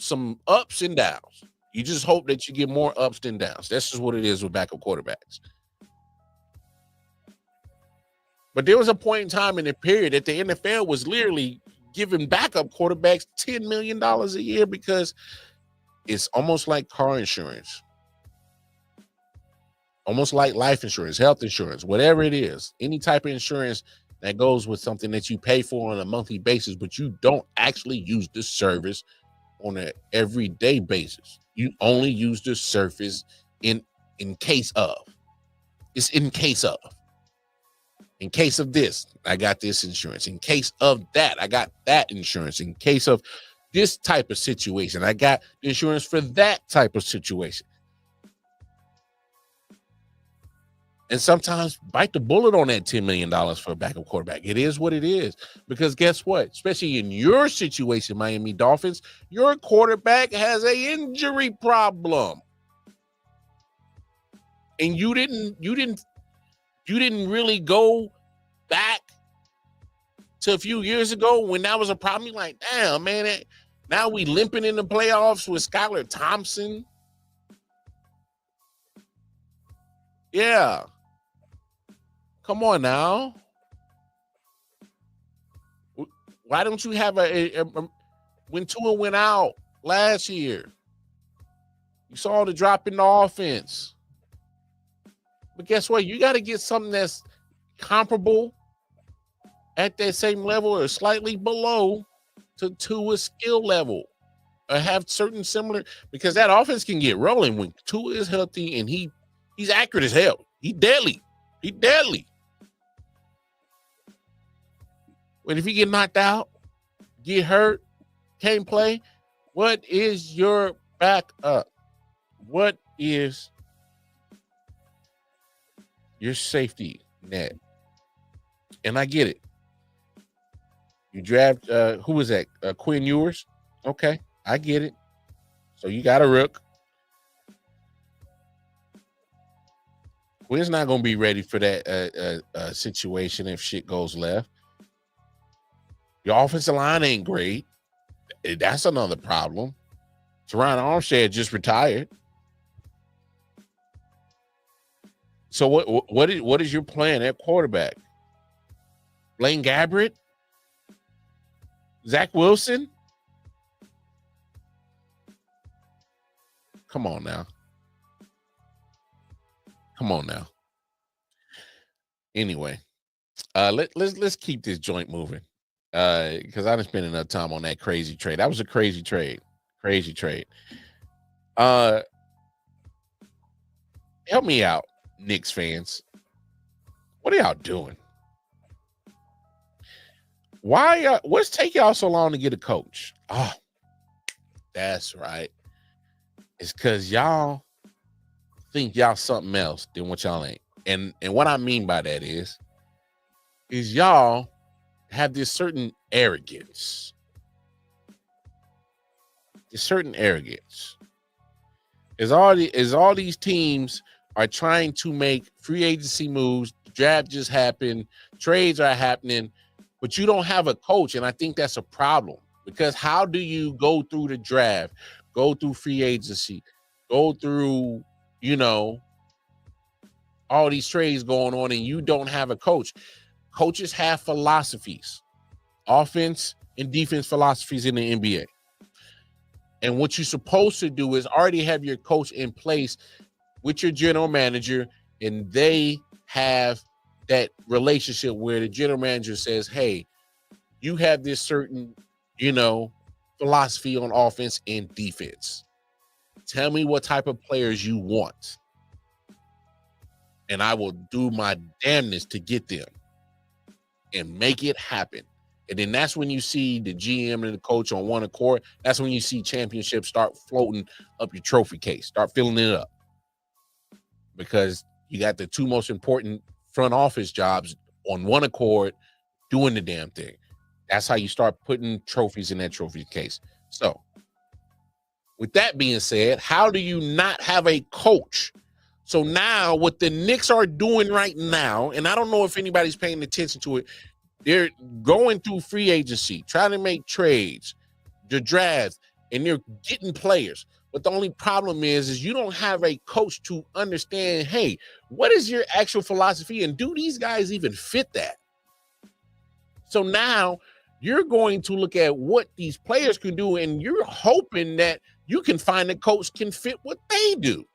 ups and downs. You just hope that you get more ups than downs. That's just what it is with backup quarterbacks. But there was a point in time in the period that the NFL was literally giving backup quarterbacks $10 million a year because it's almost like car insurance, almost like life insurance, health insurance, whatever it is, any type of insurance that goes with something that you pay for on a monthly basis, but you don't actually use the service on an everyday basis. You only use the service in case of. It's in case of. In case of this, I got this insurance. In case of that, I got that insurance. In case of this type of situation, I got insurance for that type of situation. And sometimes bite the bullet on that $10 million for a backup quarterback. It is what it is. Because guess what? Especially in your situation, Miami Dolphins, your quarterback has an injury problem. And you didn't really go back to a few years ago when that was a problem. You're like, damn, man, now we limping in the playoffs with Skylar Thompson. Yeah. Come on now. Why don't you have when Tua went out last year? You saw the drop in the offense. But guess what? You got to get something that's comparable at that same level or slightly below to Tua's skill level. Or have certain similar, because that offense can get rolling when Tua is healthy and he's accurate as hell. He's deadly. He's deadly. But if he get knocked out, get hurt, can't play, what is your backup? What is your safety net. And I get it. You draft, who was that? Quinn Ewers? Okay, I get it. So you got a rook. Quinn's not going to be ready for that situation if shit goes left. Your offensive line ain't great. That's another problem. Teron Armstead just retired. So what is your plan at quarterback? Blaine Gabbert? Zach Wilson? Come on now. Come on now. Anyway, let's keep this joint moving. Because I didn't spend enough time on that crazy trade. That was a crazy trade. Crazy trade. Help me out, Knicks fans. What are y'all doing? Why? What's taking y'all so long to get a coach? Oh, that's right. It's because y'all think y'all something else than what y'all ain't. And what I mean by that is y'all have this certain arrogance. This certain arrogance. As all these teams are trying to make free agency moves, the draft just happened, trades are happening, but you don't have a coach. And I think that's a problem, because how do you go through the draft, go through free agency, go through, all these trades going on, and you don't have a coach? Coaches have philosophies, offense and defense philosophies in the NBA. And what you're supposed to do is already have your coach in place with your general manager, and they have that relationship where the general manager says, hey, you have this certain, philosophy on offense and defense. Tell me what type of players you want, and I will do my damnness to get them and make it happen. And then that's when you see the GM and the coach on one accord. That's when you see championships start floating up your trophy case, start filling it up. Because you got the two most important front office jobs on one accord doing the damn thing. That's how you start putting trophies in that trophy case. So, with that being said, how do you not have a coach? So now what the Knicks are doing right now, and I don't know if anybody's paying attention to it, they're going through free agency, trying to make trades, the draft, and they're getting players. But the only problem is you don't have a coach to understand, hey, what is your actual philosophy, and do these guys even fit that? So now you're going to look at what these players can do, and you're hoping that you can find a coach can fit what they do.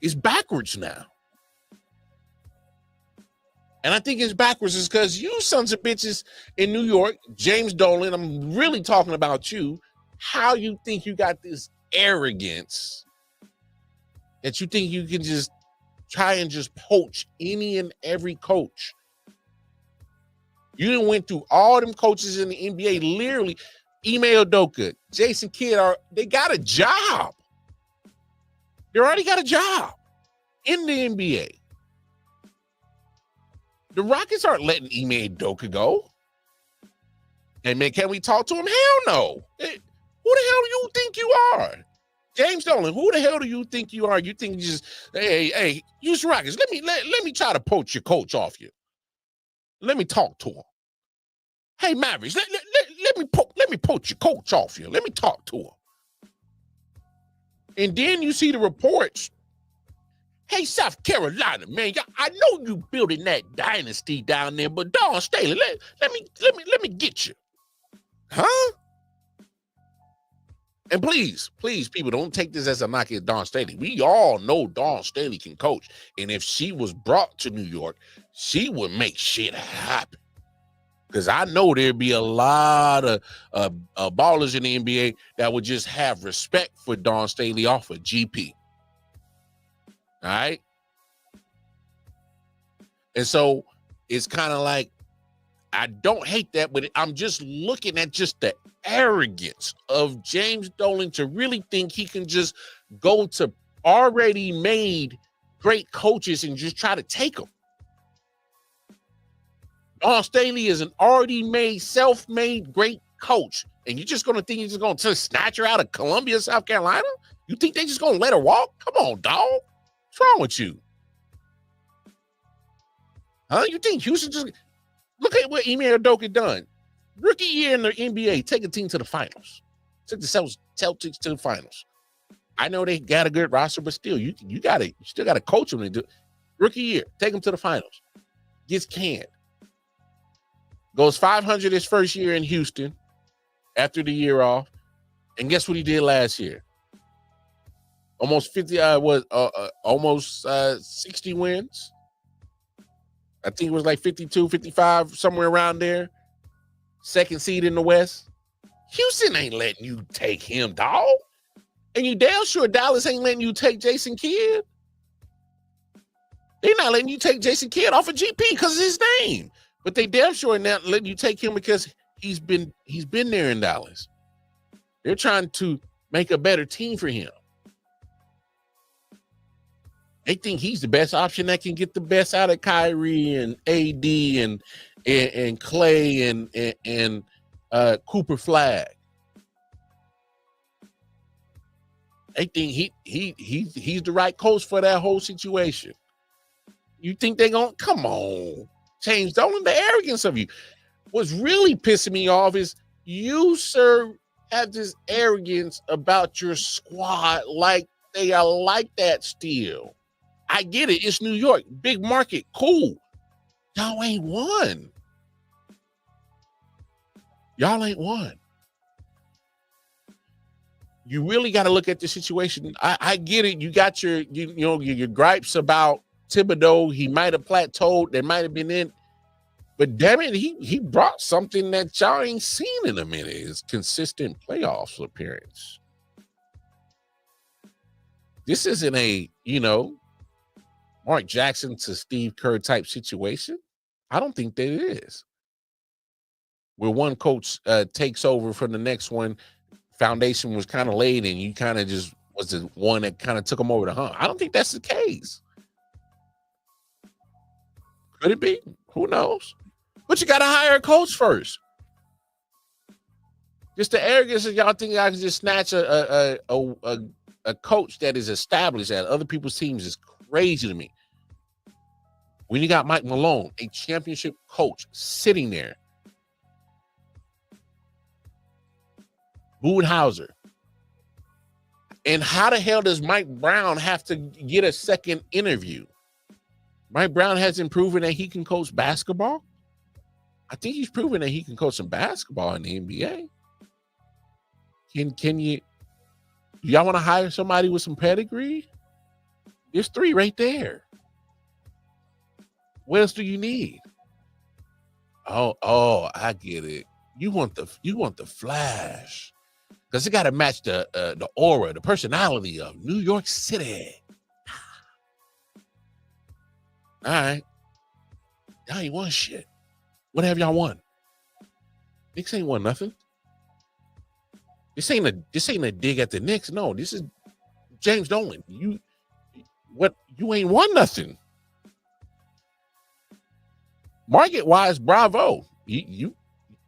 It's backwards now. And I think it's backwards is because you sons of bitches in New York, James Dolan, I'm really talking about you, how you think you got this arrogance that you think you can just try and just poach any and every coach. You done went through all them coaches in the NBA, literally. Ime Udoka, Jason Kidd, they got a job. They already got a job in the NBA. The Rockets aren't letting Ime Udoka go. Hey, man, can we talk to him? Hell no. Hey, who the hell do you think you are? James Dolan, who the hell do you think you are? You think you just, hey, use Rockets. Let me try to poach your coach off you. Let me talk to him. Hey, Mavericks, let me poach your coach off you. Let me talk to him. And then you see the reports. Hey, South Carolina, man, I know you building that dynasty down there, but Dawn Staley, let me get you. Huh? And please, people, don't take this as a knock at Dawn Staley. We all know Dawn Staley can coach. And if she was brought to New York, she would make shit happen. Because I know there'd be a lot of ballers in the NBA that would just have respect for Dawn Staley off of GP. All right? And so it's kind of like, I don't hate that, but I'm just looking at just the arrogance of James Dolan to really think he can just go to already made great coaches and just try to take them. Dawn Staley is an already made, self-made great coach. And you're just going to think you're just going to snatch her out of Columbia, South Carolina? You think they just going to let her walk? Come on, dog. What's wrong with you? Huh? You think Houston just... Look at what Ime Udoka done. Rookie year in the NBA, take a team to the finals. Took the Celtics to the finals. I know they got a good roster, but still, you still got to coach them to do. Rookie year, take them to the finals. Gets canned. Goes 500 his first year in Houston after the year off. And guess what he did last year? Almost 50, almost 60 wins. I think it was like 52, 55, somewhere around there. Second seed in the West. Houston ain't letting you take him, dog. And you damn sure Dallas ain't letting you take Jason Kidd. They're not letting you take Jason Kidd off of GP because of his name. But they damn sure are not letting you take him because he's been there in Dallas. They're trying to make a better team for him. They think he's the best option that can get the best out of Kyrie and AD and Clay and Cooper Flag. They think he's the right coach for that whole situation. You think they're gonna come on, James Dolan? The arrogance of you. What's really pissing me off is you, sir, have this arrogance about your squad like they are like that still. I get it. It's New York. Big market. Cool. Y'all ain't won. Y'all ain't won. You really got to look at the situation. I get it. You got your gripes about Thibodeau. He might have plateaued. There might have been in. But damn it, he brought something that y'all ain't seen in a minute. His consistent playoffs appearance. This isn't a, Mark Jackson to Steve Kerr type situation. I don't think that it is. Where one coach takes over from the next one, foundation was kind of laid and you kind of just was the one that kind of took them over the hump. I don't think that's the case. Could it be? Who knows? But you got to hire a coach first. Just the arrogance of y'all think I can just snatch a coach that is established at other people's teams is crazy to me. When you got Mike Malone, a championship coach, sitting there. Budenhauser. And how the hell does Mike Brown have to get a second interview? Mike Brown hasn't proven that he can coach basketball. I think he's proven that he can coach some basketball in the NBA. Can you? Do y'all want to hire somebody with some pedigree? There's 3 right there. What else do you need? Oh, I get it. You want the flash. Because it got to match the aura, the personality of New York City. All right. Y'all ain't won shit. What have y'all won? Knicks ain't won nothing. This ain't a dig at the Knicks. No, this is James Dolan. You ain't won nothing. Market wise, bravo. You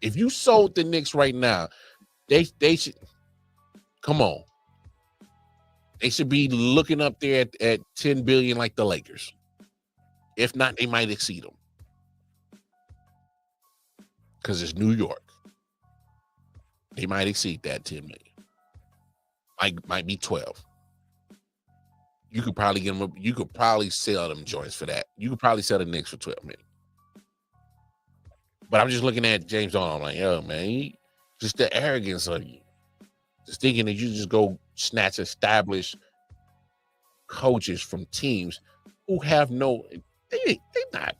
if you sold the Knicks right now, they should come on. They should be looking up there at 10 billion like the Lakers. If not, they might exceed them. Because it's New York. They might exceed that 10 million. Might be 12. You could probably get them. You could probably sell them joints for that. You could probably sell the Knicks for 12 million. But I'm just looking at James Dolan. I'm like, yo, man, just the arrogance of you. Just thinking that you just go snatch established coaches from teams who have no, they not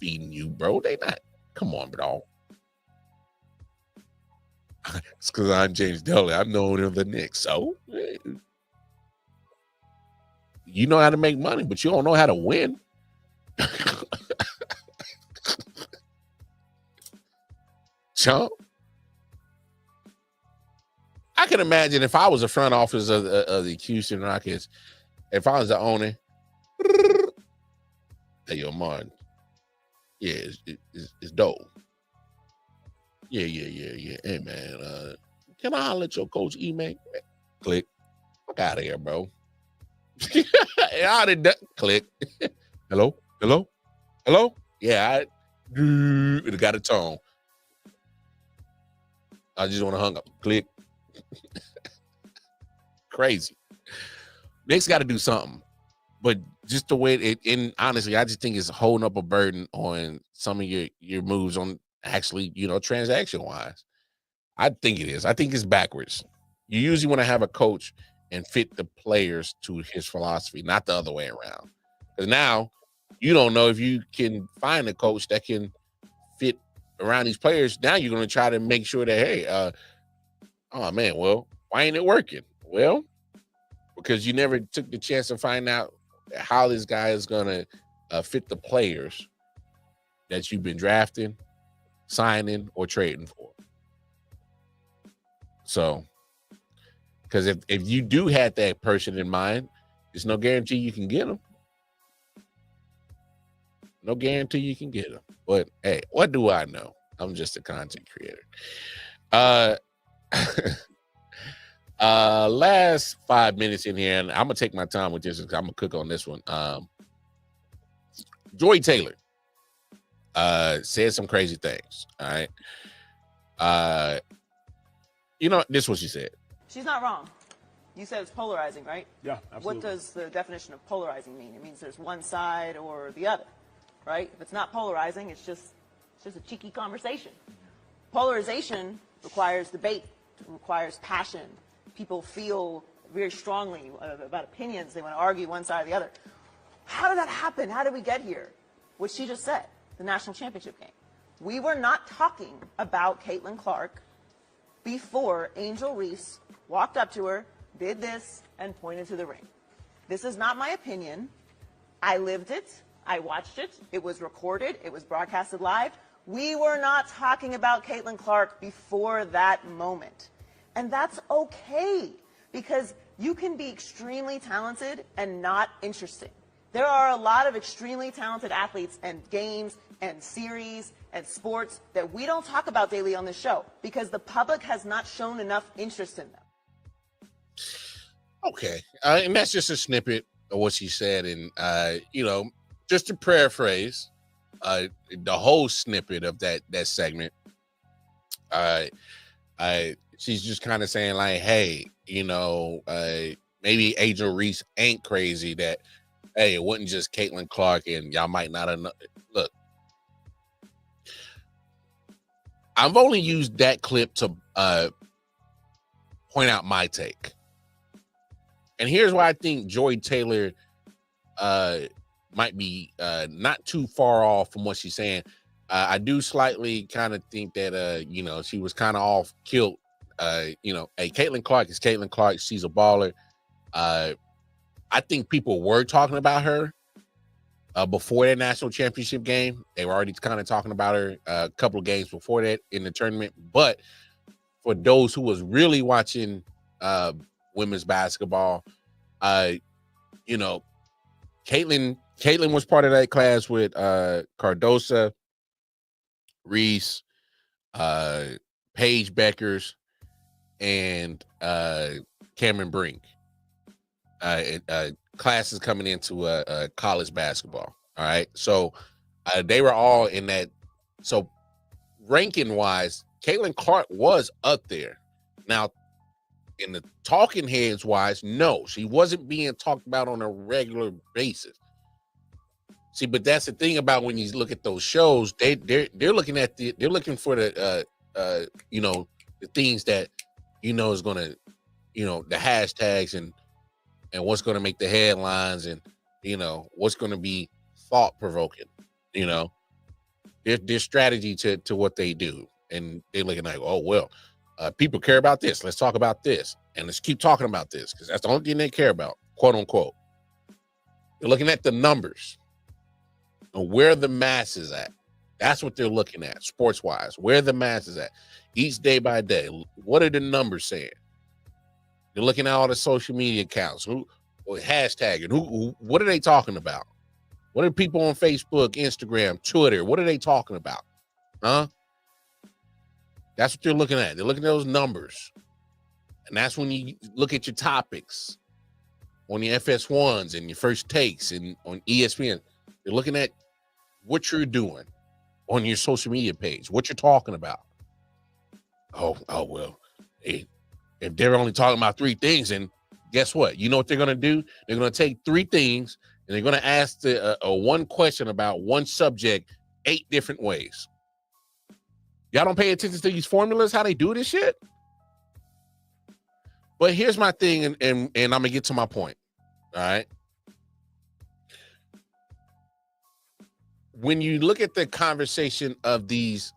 feeding you, bro. They not. Come on, bro. It's because I'm James Dolan. I'm known of the Knicks. So you know how to make money, but you don't know how to win. Chump. I can imagine if I was a front office of the Houston Rockets, if I was the owner, Hey, yo, Martin. Yeah, it's dope. Yeah. Hey, man, can I holler at your coach email? Click. Fuck out of here, bro. Click. Hello? Yeah, it got a tone. I just want to hung up. Click. Crazy. Knick's got to do something. But just the way it, and honestly, I just think it's holding up a burden on some of your moves on actually, transaction wise. I think it is. I think it's backwards. You usually want to have a coach and fit the players to his philosophy, not the other way around. Because now you don't know if you can find a coach that can fit around these players. Now you're going to try to make sure that, hey, oh man, well, why ain't it working? Well, because you never took the chance to find out how this guy is going to fit the players that you've been drafting, signing, or trading for. So, because if you do have that person in mind, there's no guarantee you can get them. No guarantee you can get them. But hey, what do I know? I'm just a content creator. Last 5 minutes in here, and I'm gonna take my time with this because I'm gonna cook on this one. Joy Taylor said some crazy things. All right. This is what she said. She's not wrong. You said it's polarizing, right? Yeah, absolutely. What does the definition of polarizing mean? It means there's one side or the other, right? If it's not polarizing, it's just a cheeky conversation. Polarization requires debate, requires passion. People feel very strongly about opinions. They want to argue one side or the other. How did that happen? How did we get here? What she just said, the national championship game. We were not talking about Caitlin Clark before Angel Reese walked up to her, did this, and pointed to the ring. This is not my opinion. I lived it. I watched it. It was recorded. It was broadcasted live. We were not talking about Caitlin Clark before that moment. And that's okay, because you can be extremely talented and not interesting. There are a lot of extremely talented athletes and games and series and sports that we don't talk about daily on this show because the public has not shown enough interest in them. Okay. And that's just a snippet of what she said. And, just to paraphrase the whole snippet of that segment, she's just kind of saying like, hey, maybe Angel Reese ain't crazy that, hey, it wasn't just Caitlin Clark and y'all might not have. Look, I've only used that clip to point out my take. And here's why I think Joy Taylor might be not too far off from what she's saying. I do slightly kind of think that, she was kind of off kilt. Hey, Caitlin Clark is Caitlin Clark. She's a baller. I think people were talking about her before that national championship game. They were already kind of talking about her a couple of games before that in the tournament. But for those who was really watching women's basketball, Caitlin was part of that class with Cardosa, Reese, Paige Beckers, and Cameron Brink. Classes coming into college basketball. All right. So they were all in that. So ranking wise, Caitlin Clark was up there. Now, in the talking heads wise, no, she wasn't being talked about on a regular basis. See, but that's the thing about when you look at those shows, they're looking at they're looking for the the things that is gonna, the hashtags and what's gonna make the headlines and what's gonna be thought provoking. Their strategy to what they do, and they're looking like, oh well, people care about this. Let's talk about this, and let's keep talking about this because that's the only thing they care about, quote unquote. They're looking at the numbers and where the masses at. That's what they're looking at, sports wise. Where the masses at, each day by day. What are the numbers saying? They're looking at all the social media accounts, who hashtagging, what are they talking about? What are people on Facebook, Instagram, Twitter? What are they talking about? Huh? That's what they're looking at. They're looking at those numbers. And that's when you look at your topics on your FS1s and your first takes and on ESPN. They're looking at what you're doing on your social media page, what you're talking about. Oh well, hey, if they're only talking about 3 things, and guess what? You know what they're going to do? They're going to take 3 things and they're going to ask one question about one subject 8 different ways. Y'all don't pay attention to these formulas, how they do this shit? But here's my thing, and I'm going to get to my point. All right. When you look at the conversation of these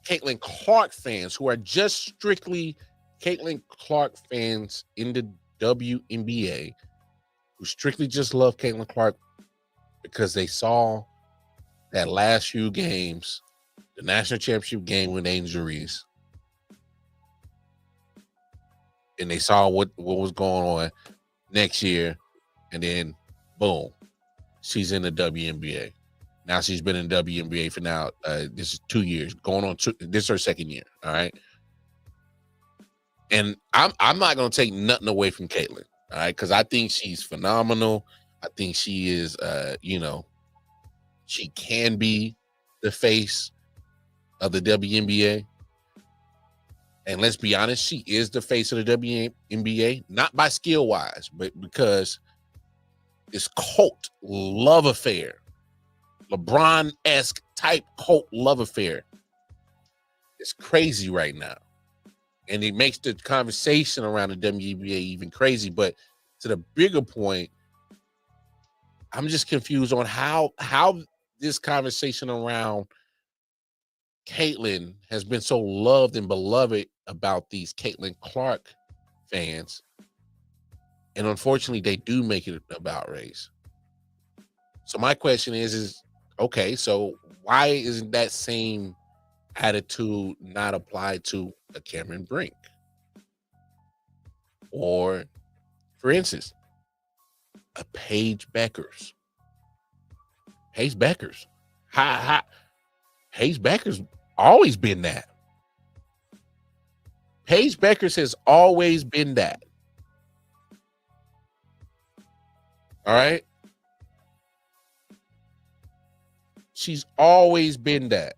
Caitlin Clark fans who are just strictly Caitlin Clark fans in the WNBA, who strictly just love Caitlin Clark because they saw that last few games, the national championship game with injuries, and they saw what was going on next year, and then boom, she's in the WNBA. Now she's been in WNBA for now. This is 2 years, going on. This is her 2nd year. All right, and I'm not gonna take nothing away from Caitlin. All right, because I think she's phenomenal. I think she is, she can be the face of the WNBA. And let's be honest, she is the face of the WNBA, not by skill wise, but because this cult love affair, LeBron-esque type cult love affair, is crazy right now. And it makes the conversation around the WNBA even crazy. But to the bigger point, I'm just confused on how this conversation around Caitlin has been so loved and beloved about these Caitlin Clark fans. And unfortunately, they do make it about race. So my question is okay, so why isn't that same attitude not applied to a Cameron Brink? Or, for instance, a Paige Beckers. Paige Beckers. Paige Beckers always been that. Paige Beckers has always been that. All right? She's always been that.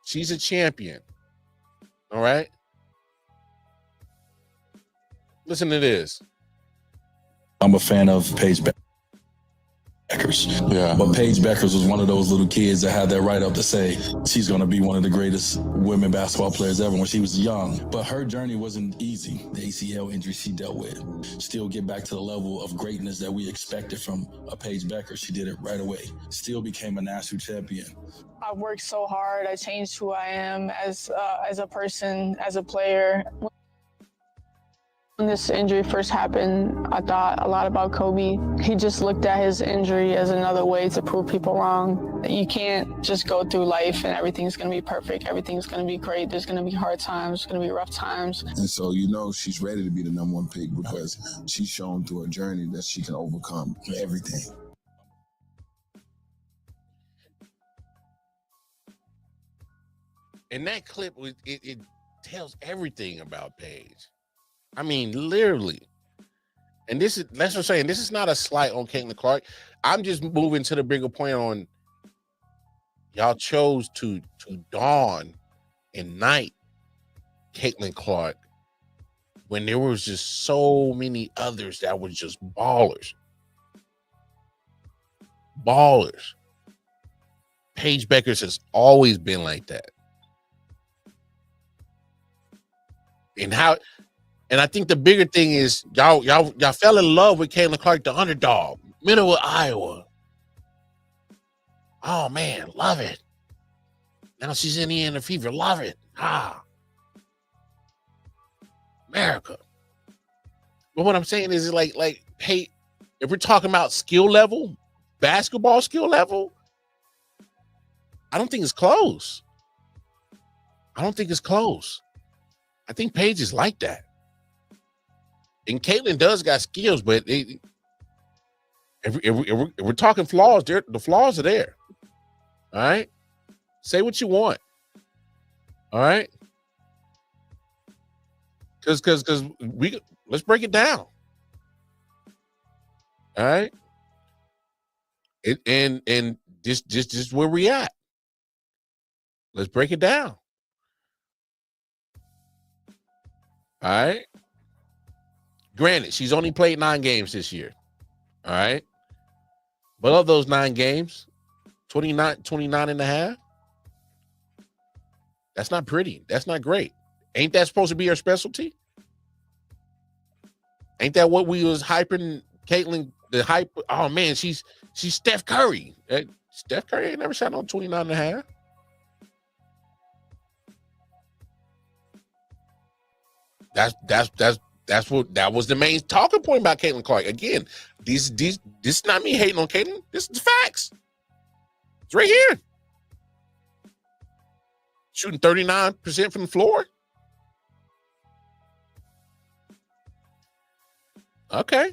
She's a champion. All right? Listen to this. I'm a fan of Paige Beckers. Yeah. But Paige Beckers was one of those little kids that had that right up to say she's going to be one of the greatest women basketball players ever when she was young. But her journey wasn't easy. The ACL injury she dealt with. Still get back to the level of greatness that we expected from a Paige Beckers. She did it right away. Still became a national champion. I've worked so hard. I changed who I am as a person, as a player. When this injury first happened, I thought a lot about Kobe. He just looked at his injury as another way to prove people wrong. You can't just go through life and everything's going to be perfect. Everything's going to be great. There's going to be hard times. There's going to be rough times. And so, she's ready to be the #1 pick because she's shown through her journey that she can overcome everything. And that clip, it tells everything about Paige. I mean, literally. And that's what I'm saying. This is not a slight on Caitlin Clark. I'm just moving to the bigger point on y'all chose to dawn and night Caitlin Clark when there was just so many others that were just ballers. Ballers. Paige Beckers has always been like that. And I think the bigger thing is y'all fell in love with Caitlin Clark, the underdog, middle of Iowa. Oh man, love it. Now she's in the Fever, love it. America. But what I'm saying is like, hey, if we're talking about skill level, basketball skill level, I don't think it's close. I think Paige is like that. And Caitlin does got skills, but If we're talking flaws, the flaws are there. All right. Say what you want. All right. Because let's break it down. All right. And just where we at. Let's break it down. All right. Granted, she's only played 9 games this year. All right. But of those 9 games, 29 and a half. That's not pretty. That's not great. Ain't that supposed to be her specialty? Ain't that what we was hyping Caitlin? The hype. Oh man, she's Steph Curry. Steph Curry ain't never shot on 29 and a half. That was the main talking point about Caitlin Clark. Again, this is not me hating on Caitlin. This is the facts. It's right here. Shooting 39% from the floor. Okay.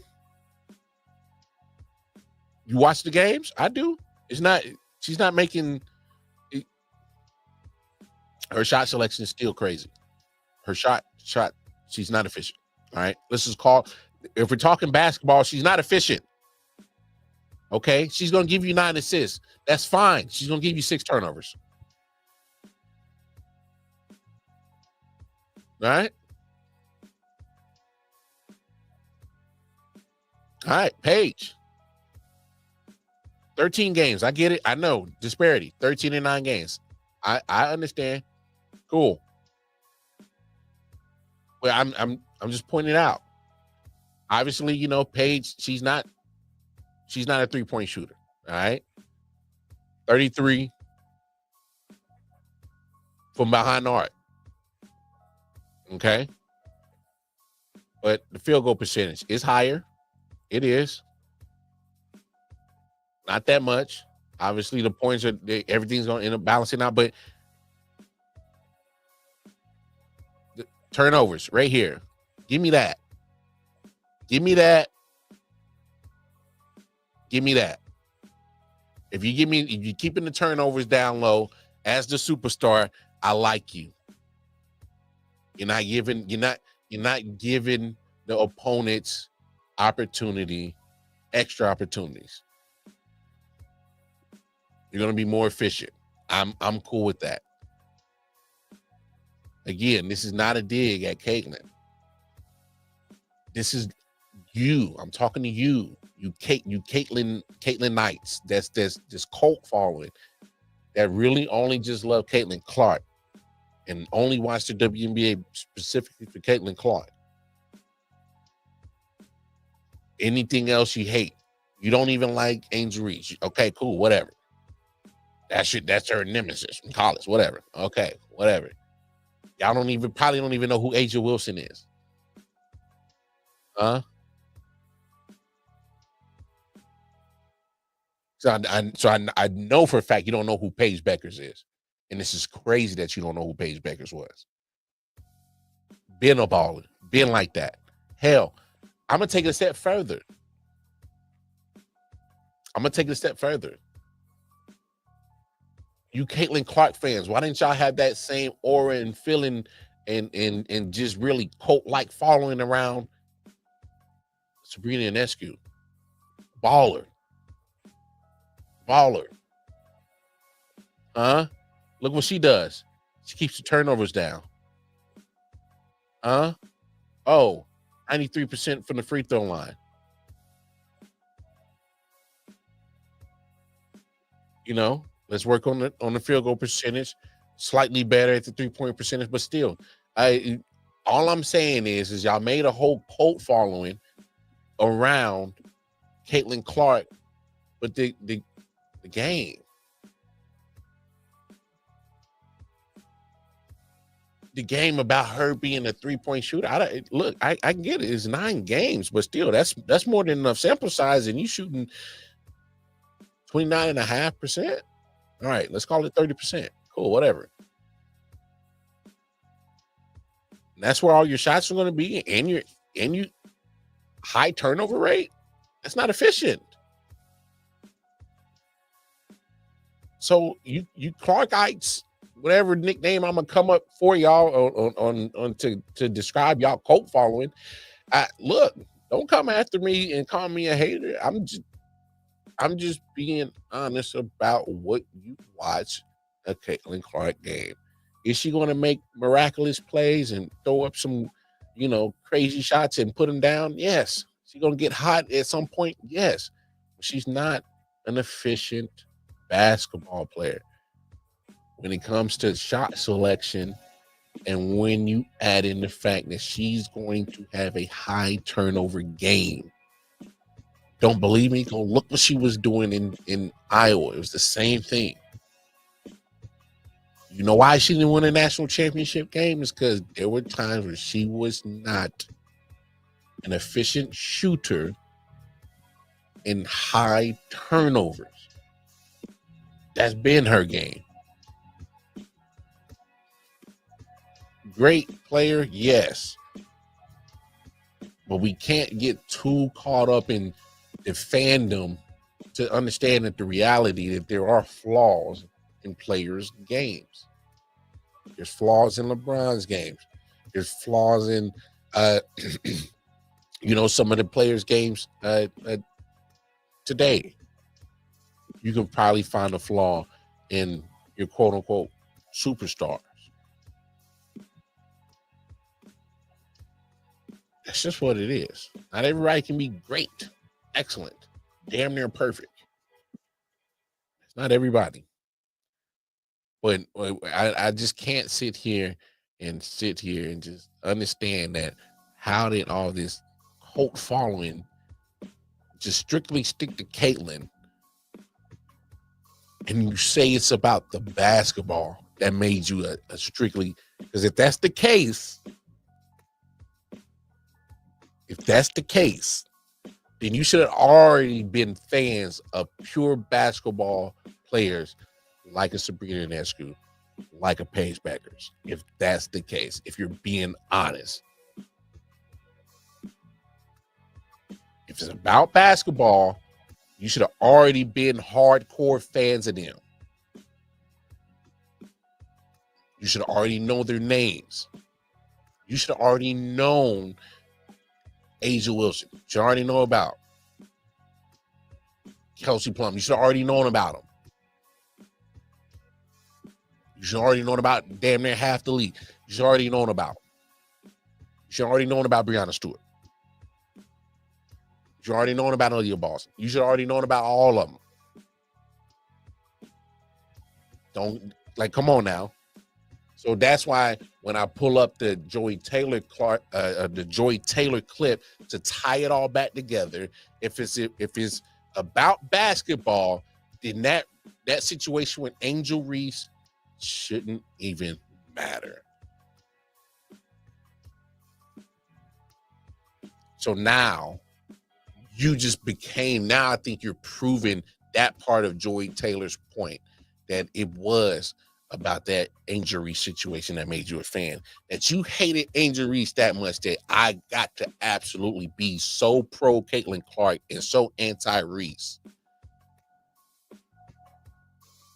You watch the games? I do. She's not making her shot selection is still crazy. Her shot, she's not efficient. All right. Let's just call, if we're talking basketball, she's not efficient. Okay. She's going to give you 9 assists. That's fine. She's going to give you 6 turnovers. All right. All right. Paige. 13 games. I get it. I know. Disparity. 13 and 9 games. I understand. Cool. Well, I'm just pointing it out. Obviously, you know, Paige, she's not a 3-point shooter. All right. 33 from behind the arc. Okay. But the field goal percentage is higher. It is. Not that much. Obviously, the points are, everything's going to end up balancing out, but the turnovers right here. Give me that. Give me that. Give me that. If you're keeping the turnovers down low as the superstar, I like you. You're not giving the opponents extra opportunities. You're going to be more efficient. I'm cool with that. Again, this is not a dig at Caitlin. This is you. I'm talking to you. You Caitlin Knights. That's this cult following that really only just love Caitlin Clark and only watch the WNBA specifically for Caitlin Clark. Anything else you hate. You don't even like Angel Reese. Okay, cool, whatever. That's her nemesis from college, whatever. Okay, whatever. Y'all probably don't even know who Asia Wilson is. Huh? So I know for a fact you don't know who Paige Beckers is. And this is crazy that you don't know who Paige Beckers was. Been a baller. Been like that. Hell, I'm going to take it a step further. You Caitlin Clark fans, why didn't y'all have that same aura and feeling and just really cult-like following around Sabrina Ionescu? Baller. Huh? Look what she does. She keeps the turnovers down. Huh? Oh, 93% from the free throw line. You know, let's work on the field goal percentage. Slightly better at the 3-point percentage, but still, all I'm saying is y'all made a whole cult following around Caitlin Clark, but the game. The game about her being a 3-point shooter. I can get it. It's 9 games, but still, that's more than enough sample size, and you shooting 29.5%. All right, let's call it 30%. Cool, whatever. And that's where all your shots are going to be, and your high turnover rate. That's not efficient. So you Clarkites, whatever nickname I'm gonna come up for y'all on to describe y'all cult following. Look, don't come after me and call me a hater. I'm just being honest about what you watch a Caitlin Clark game. Is she going to make miraculous plays and throw up some, crazy shots and put them down? Yes. She's going to get hot at some point? Yes. But she's not an efficient basketball player. When it comes to shot selection, and when you add in the fact that she's going to have a high turnover game, don't believe me? Go look what she was doing in Iowa. It was the same thing. You know why she didn't win a national championship game? Is because there were times where she was not an efficient shooter in high turnovers. That's been her game. Great player, yes. But we can't get too caught up in the fandom to understand that the reality that there are flaws in players' games. There's flaws in LeBron's games. There's flaws in, some of the players' games today. You can probably find a flaw in your quote-unquote superstars. That's just what it is. Not everybody can be great, excellent, damn near perfect. It's not everybody. But I just can't sit here and just understand that how did all this cult following just strictly stick to Caitlin, and you say it's about the basketball that made you a strictly, because if that's the case, then you should have already been fans of pure basketball players like a Sabrina Ionescu, like a Paige Beckers. If that's the case, if you're being honest. If it's about basketball, you should have already been hardcore fans of them. You should have already known their names. You should have already known Asia Wilson. You should already know about Kelsey Plum. You should have already known about them. You should have already known about damn near half the league. You should have already known about them. You should have already known about Breonna Stewart. You should have already known about Aaliyah Boston. You should have already known about all of them. Come on now. So that's why when I pull up the Joy Taylor clip to tie it all back together, if it's about basketball, then that situation with Angel Reese shouldn't even matter. So now I think you're proving that part of Joy Taylor's point, that it was about that Angel Reese situation that made you a fan, that you hated Angel Reese that much that I got to absolutely be so pro Caitlin Clark and so anti Reese.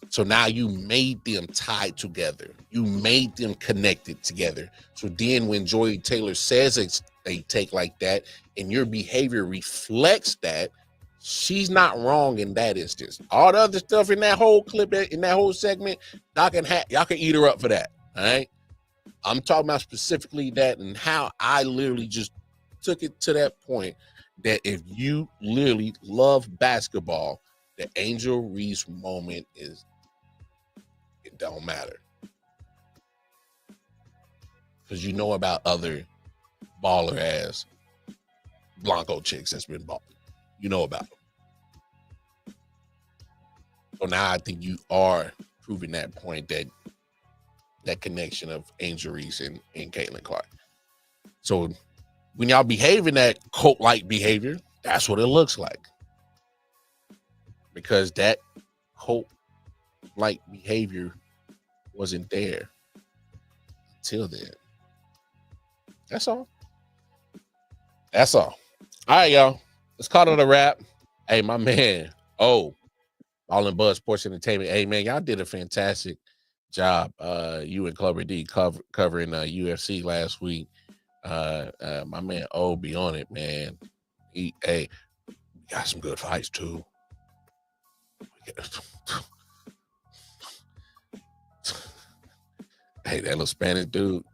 So now you made them tied together. You made them connected together. So then when Joy Taylor says it's a take like that and your behavior reflects that, she's not wrong in that instance. All the other stuff in that whole clip, in that whole segment, y'all can eat her up for that. All right. I'm talking about specifically that and how I literally just took it to that point that if you literally love basketball, the Angel Reese moment it don't matter. Because you know about other baller ass Blanco chicks that's been balling. You know about them. So now I think you are proving that point, that connection of Angel Reese and Caitlin Clark. So when y'all behave in that cult-like behavior, that's what it looks like. Because that cult-like behavior wasn't there until then. That's all. All right, y'all. Let's call it a wrap. Hey, my man. All in Buzz Sports Entertainment. Hey, man, y'all did a fantastic job. You and Clubber D covering UFC last week. My man O be on it, man. He got some good fights too. Hey, that little Spanish dude.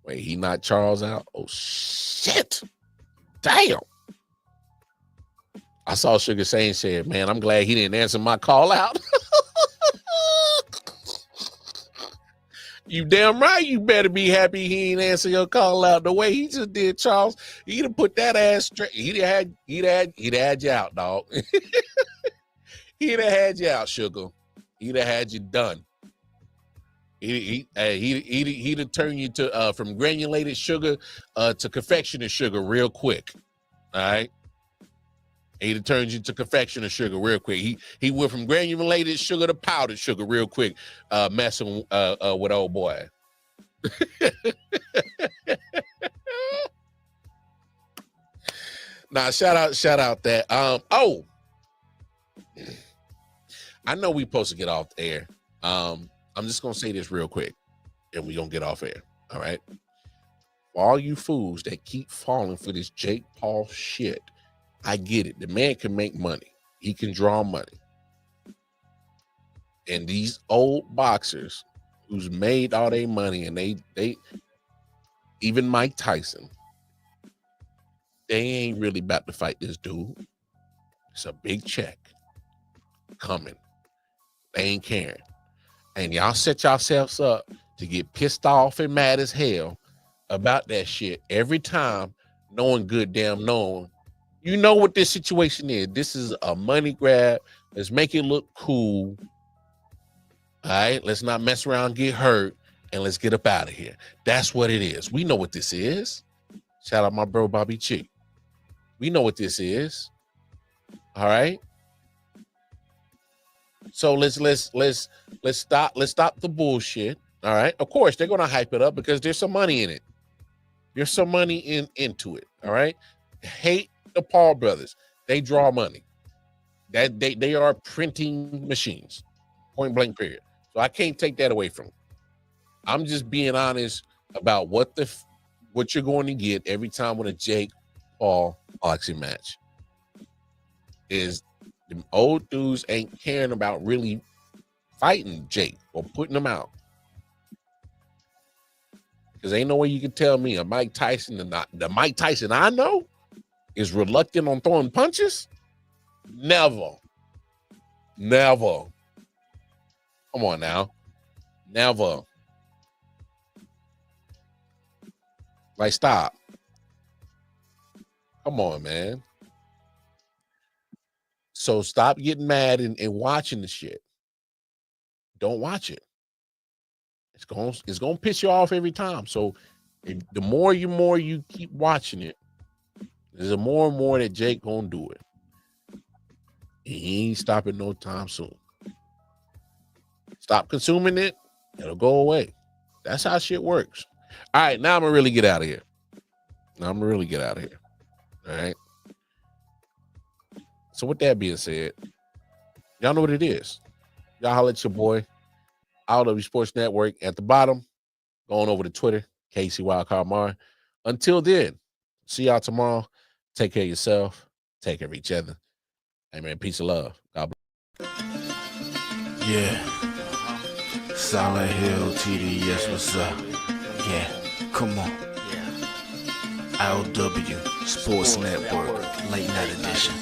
Wait, he knocked Charles out? Oh shit. Damn. I saw Sugar Shane said, man, I'm glad he didn't answer my call out. You damn right. You better be happy he ain't answer your call out the way he just did, Charles. He'd have put that ass straight. He'd have had you out, dog. He'd have had you out, Sugar. He'd have had you done. He'd have turned you to from granulated sugar to confectioner sugar real quick. All right. He'd have turned you to confectioner sugar real quick. He went from granulated sugar to powdered sugar real quick, messing with old boy. Nah, shout out that. Oh, I know we supposed to get off the air. I'm just gonna say this real quick, and we gonna get off air. All right. For all you fools that keep falling for this Jake Paul shit, I get it. The man can make money. He can draw money. And these old boxers who's made all their money, and they even Mike Tyson, they ain't really about to fight this dude. It's a big check coming. They ain't caring. And y'all set yourselves up to get pissed off and mad as hell about that shit every time, knowing good damn knowing. You know what this situation is. This is a money grab. Let's make it look cool. All right. Let's not mess around, get hurt, and let's get up out of here. That's what it is. We know what this is. Shout out my bro Bobby Chick. We know what this is. All right. So let's stop the bullshit. All right. Of course, they're gonna hype it up because there's some money in it. There's some money into it. All right. Hate the Paul brothers. They draw money. That they are printing machines. Point blank period. So I can't take that away from them. I'm just being honest about what you're going to get every time with a Jake Paul boxing match. Is the old dudes ain't caring about really fighting Jake or putting him out. Because ain't no way you can tell me a Mike Tyson the Mike Tyson I know is reluctant on throwing punches? Never. Come on now. Never. Like, stop. Come on, man. So stop getting mad and watching the shit. Don't watch it. It's gonna piss you off every time. So the more you keep watching it, there's a more and more that Jake gonna do it. He ain't stopping no time soon. Stop consuming it, it'll go away. That's how shit works. All right, now I'm gonna really get out of here. All right. So with that being said, y'all know what it is. Y'all holler at your boy, I.O.W Sports Network at the bottom. Going over to Twitter, KC Wildcard Mar. Until then, see y'all tomorrow. Take care of yourself. Take care of each other. Hey, man, peace and love. God bless. Yeah. Silent Hill TDS, what's up? Yeah, come on. I.O.W Sports Network, late night edition.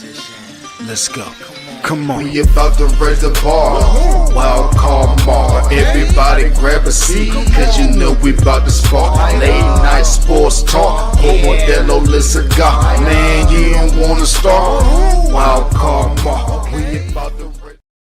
Let's go. Come on. We about to raise the bar. Wild card Mar. Everybody grab a seat, cause you know we about to spark. Late night sports talk. Modelo Le Cigar. Man, you don't wanna start. Wild card Mar. We about to